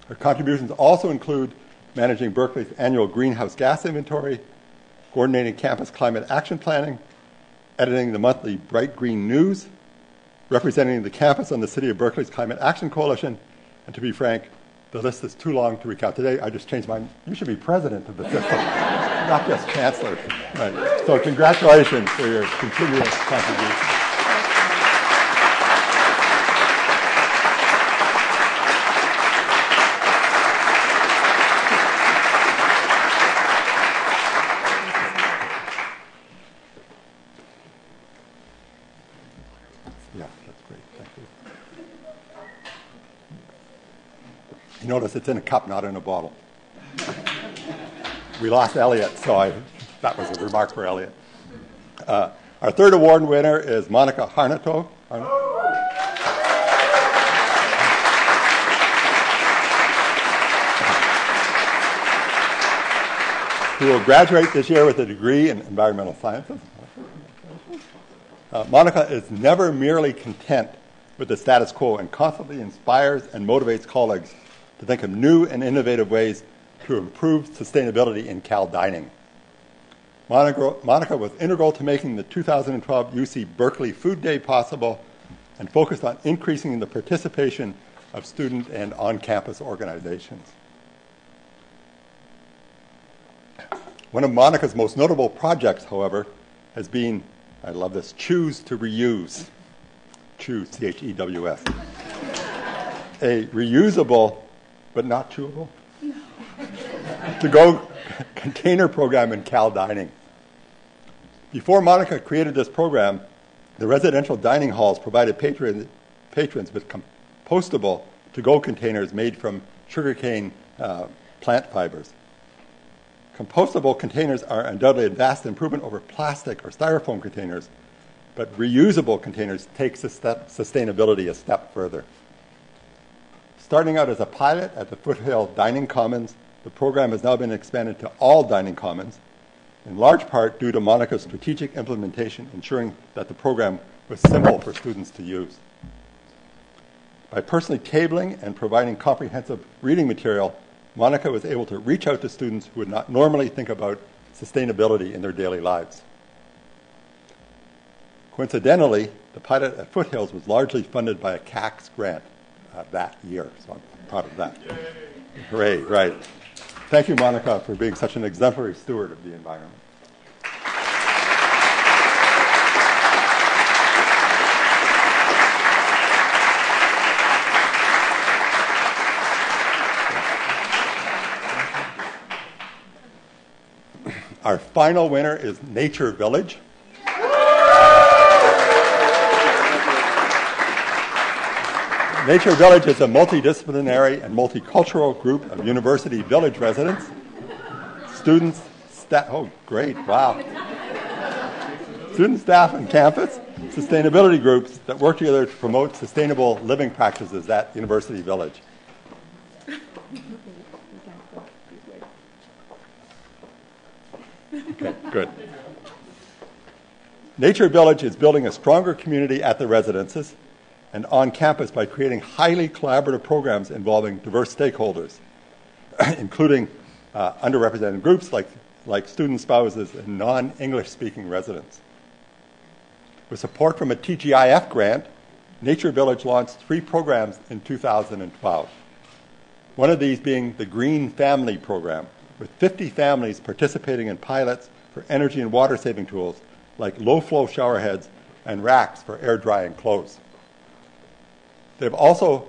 Her contributions also include managing Berkeley's annual greenhouse gas inventory, coordinating campus climate action planning, editing the monthly Bright Green News, representing the campus on the City of Berkeley's Climate Action Coalition, and to be frank, the list is too long to recount today. I just changed mine. You should be president of the system, not just chancellor. Right. So congratulations for your continuous contribution. You notice it's in a cup, not in a bottle. We lost Elliot, so that was a remark for Elliot. Our third award winner is Monica Harnato. Who will graduate this year with a degree in environmental sciences. Monica is never merely content with the status quo and constantly inspires and motivates colleagues to think of new and innovative ways to improve sustainability in Cal dining. Monica was integral to making the 2012 UC Berkeley Food Day possible and focused on increasing the participation of student and on-campus organizations. One of Monica's most notable projects, however, has been, I love this, Choose to Reuse. Choose, C-H-E-W-S. A reusable but not chewable, to-go container program in Cal Dining. Before Monica created this program, the residential dining halls provided patrons with compostable to-go containers made from sugarcane plant fibers. Compostable containers are undoubtedly a vast improvement over plastic or styrofoam containers, but reusable containers take sustainability a step further. Starting out as a pilot at the Foothill Dining Commons, the program has now been expanded to all dining commons, in large part due to Monica's strategic implementation, ensuring that the program was simple for students to use. By personally tabling and providing comprehensive reading material, Monica was able to reach out to students who would not normally think about sustainability in their daily lives. Coincidentally, the pilot at Foothills was largely funded by a CACS grant that year, so I'm proud of that. Yay. Hooray, right. Thank you, Monica, for being such an exemplary steward of the environment. Our final winner is Nature Village. Nature Village is a multidisciplinary and multicultural group of University Village residents, students, staff, oh great, wow. Student staff on campus sustainability groups that work together to promote sustainable living practices at University Village. Okay, good. Nature Village is building a stronger community at the residences and on campus by creating highly collaborative programs involving diverse stakeholders, including underrepresented groups like student spouses and non-English speaking residents. With support from a TGIF grant, Nature Village launched 3 programs in 2012. One of these being the Green Family Program, with 50 families participating in pilots for energy and water saving tools like low-flow shower heads and racks for air drying clothes. They've also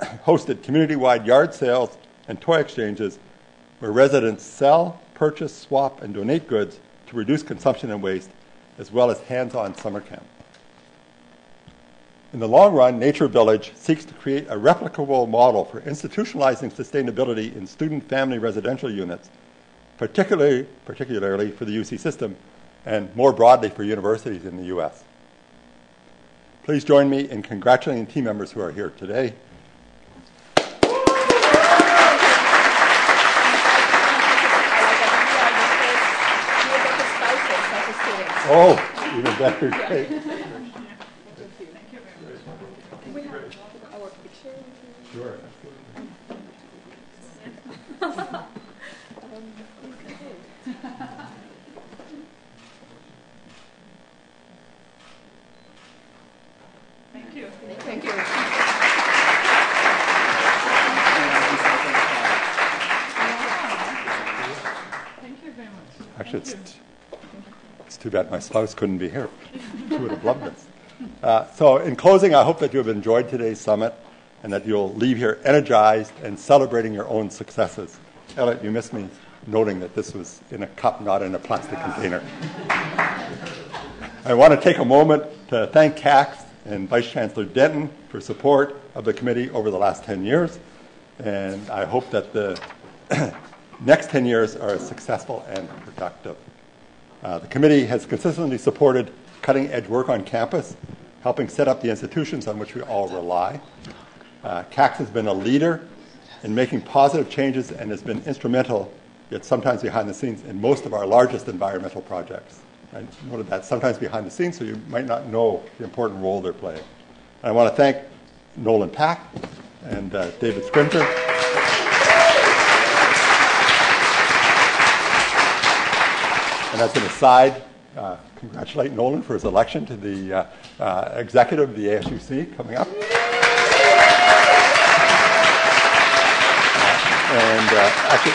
hosted community-wide yard sales and toy exchanges where residents sell, purchase, swap, and donate goods to reduce consumption and waste, as well as hands-on summer camp. In the long run, Nature Village seeks to create a replicable model for institutionalizing sustainability in student family residential units, particularly for the UC system and more broadly for universities in the U.S. Please join me in congratulating team members who are here today. Oh, even better. Great. Sure. Thank you. Thank you. Thank you very much. Actually, it's too bad my spouse couldn't be here. She would have loved this. So in closing, I hope that you have enjoyed today's summit and that you'll leave here energized and celebrating your own successes. Elliot, you missed me noting that this was in a cup, not in a plastic container. I want to take a moment to thank CACS and Vice Chancellor Denton for support of the committee over the last 10 years. And I hope that the next 10 years are as successful and productive. The committee has consistently supported cutting-edge work on campus, helping set up the institutions on which we all rely. CACS has been a leader in making positive changes and has been instrumental, yet sometimes behind the scenes, in most of our largest environmental projects. I noted that sometimes behind the scenes, so you might not know the important role they're playing. And I want to thank Nolan Pack and David Scrimter. And as an aside, congratulate Nolan for his election to the executive of the ASUC coming up. Actually,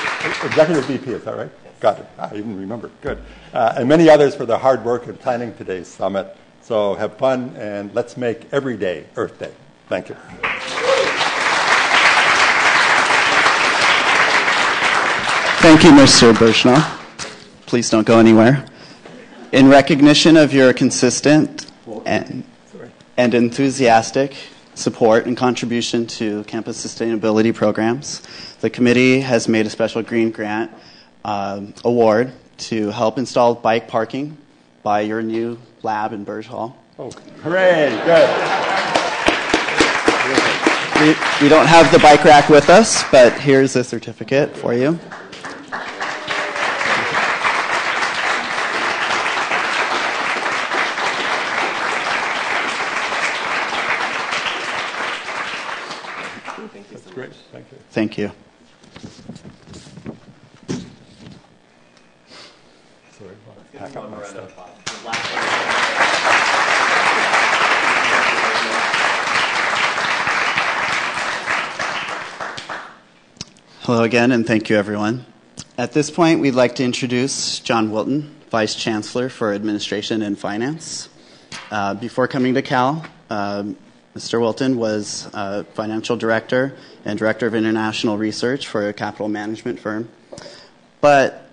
executive VP, is that right? Got it. I even remember. Good. And many others for their hard work in planning today's summit. So have fun, and let's make every day Earth Day. Thank you. Thank you, Mr. Birchnow. Please don't go anywhere. In recognition of your consistent and enthusiastic support and contribution to campus sustainability programs, the committee has made a special Green Grant award to help install bike parking by your new lab in Burge Hall. Oh, hooray, good. We don't have the bike rack with us, but here's a certificate for you. That's great. Thank you. Thank you. Sorry, pack up my stuff. Hello again, and thank you, everyone. At this point, we'd like to introduce John Wilton, Vice Chancellor for Administration and Finance. Before coming to Cal, Mr. Wilton was Financial Director and Director of International Research for a capital management firm. But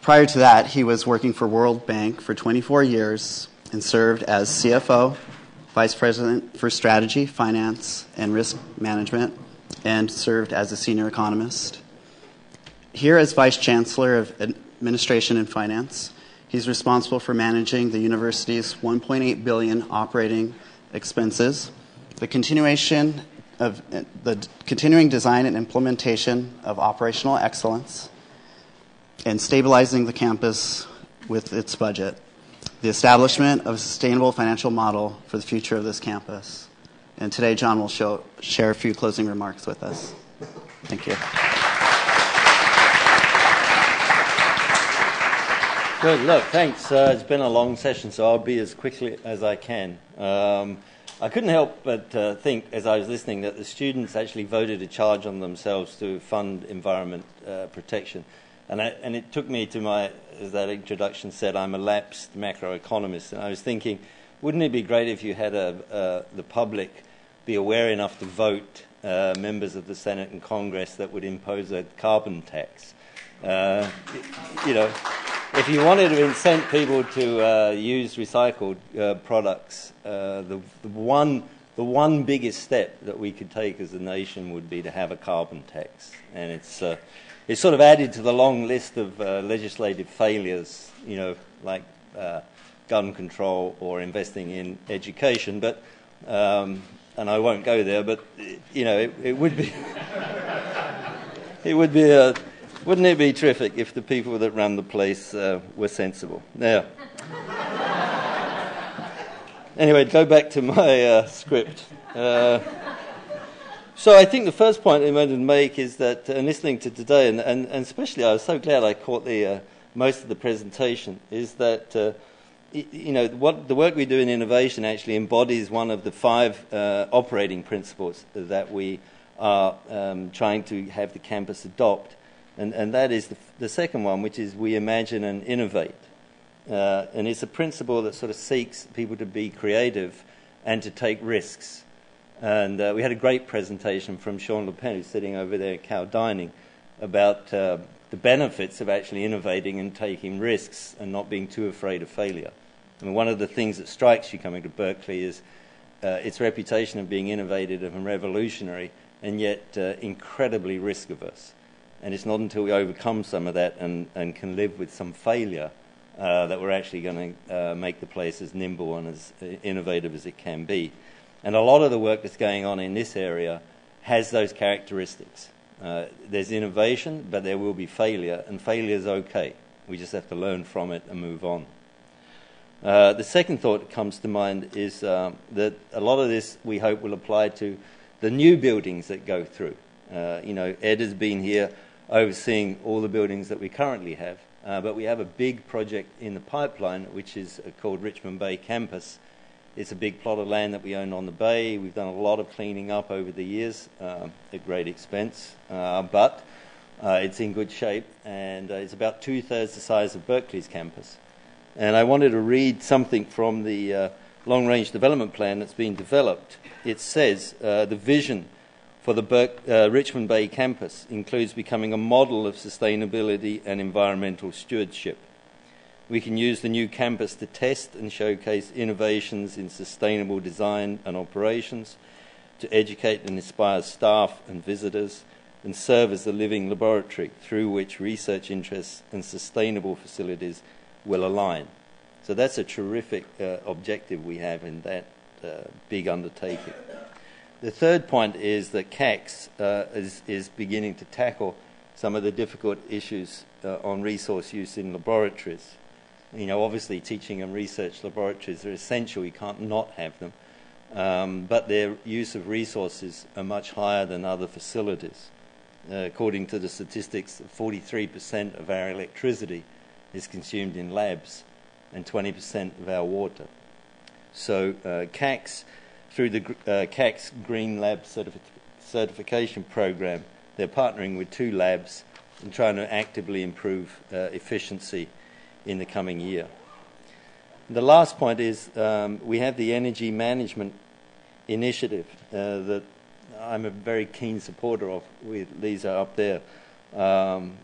prior to that, he was working for World Bank for 24 years and served as CFO, Vice President for Strategy, Finance, and Risk Management, and served as a senior economist. Here as Vice Chancellor of Administration and Finance, He's responsible for managing the university's $1.8 billion operating expenses, the continuing design and implementation of operational excellence, and stabilizing the campus with its budget, the establishment of a sustainable financial model for the future of this campus. And today, John will share a few closing remarks with us. Thank you. Good. Look, thanks. It's been a long session, so I'll be as quickly as I can. I couldn't help but think, as I was listening, that the students actually voted a charge on themselves to fund environment protection. And it took me to as that introduction said, I'm a lapsed macroeconomist. And I was thinking, wouldn't it be great if you had the public be aware enough to vote members of the Senate and Congress that would impose a carbon tax? If you wanted to incent people to use recycled products, the one biggest step that we could take as a nation would be to have a carbon tax. And it's sort of added to the long list of legislative failures, like gun control or investing in education. But and I won't go there. But it would be wouldn't it be terrific if the people that run the place were sensible? Now, anyway, go back to my script. So I think the first point I wanted to make is that, listening to today, and especially I was so glad I caught most of the presentation, is that what the work we do in innovation actually embodies one of the 5 operating principles that we are trying to have the campus adopt. And that is the second one, which is we imagine and innovate. And it's a principle that sort of seeks people to be creative and to take risks. And we had a great presentation from Sean Le Pen, who's sitting over there at Cow Dining, about the benefits of actually innovating and taking risks and not being too afraid of failure. I mean, one of the things that strikes you coming to Berkeley is its reputation of being innovative and revolutionary, and yet incredibly risk-averse. And it's not until we overcome some of that and can live with some failure that we're actually going to make the place as nimble and as innovative as it can be. And a lot of the work that's going on in this area has those characteristics. There's innovation, but there will be failure, and failure is okay. We just have to learn from it and move on. The second thought that comes to mind is that a lot of this, we hope, will apply to the new buildings that go through. Ed has been here overseeing all the buildings that we currently have, but we have a big project in the pipeline, which is called Richmond Bay Campus. It's a big plot of land that we own on the bay. We've done a lot of cleaning up over the years at great expense, but it's in good shape, and it's about 2/3 the size of Berkeley's campus. And I wanted to read something from the long-range development plan that's been developed. It says the vision for the Richmond Bay campus includes becoming a model of sustainability and environmental stewardship. We can use the new campus to test and showcase innovations in sustainable design and operations, to educate and inspire staff and visitors, and serve as a living laboratory through which research interests and sustainable facilities will align. So that's a terrific objective we have in that big undertaking. The third point is that CACS is beginning to tackle some of the difficult issues on resource use in laboratories. Obviously teaching and research laboratories are essential. You can't not have them. But their use of resources are much higher than other facilities. According to the statistics, 43% of our electricity is consumed in labs and 20% of our water. So CACS, through the CACS Green Lab certification program, they're partnering with 2 labs and trying to actively improve efficiency in the coming year. The last point is we have the energy management initiative that I'm a very keen supporter of, with Lisa up there,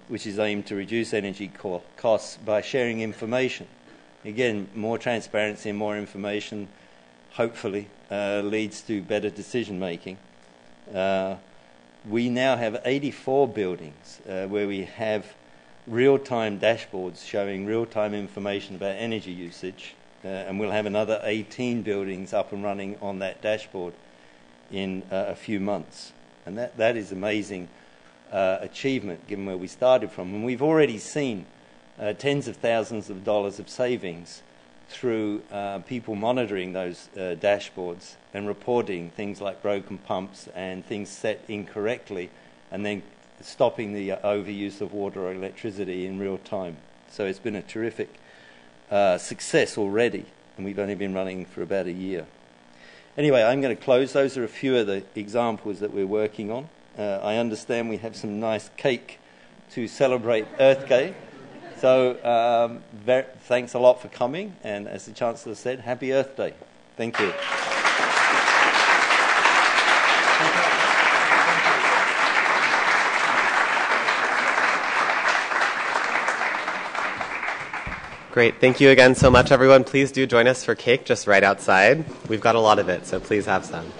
which is aimed to reduce energy costs by sharing information. Again, more transparency and more information hopefully leads to better decision making. We now have 84 buildings where we have real-time dashboards showing real-time information about energy usage, and we'll have another 18 buildings up and running on that dashboard in a few months. And that is amazing achievement given where we started from. And we've already seen tens of thousands of dollars of savings through people monitoring those dashboards and reporting things like broken pumps and things set incorrectly, and then stopping the overuse of water or electricity in real time. So it's been a terrific success already, and we've only been running for about a year. Anyway, I'm going to close. Those are a few of the examples that we're working on. I understand we have some nice cake to celebrate Earth Day. So thanks a lot for coming, and as the Chancellor said, Happy Earth Day. Thank you. Great. Thank you again so much, everyone. Please do join us for cake just right outside. We've got a lot of it, so please have some.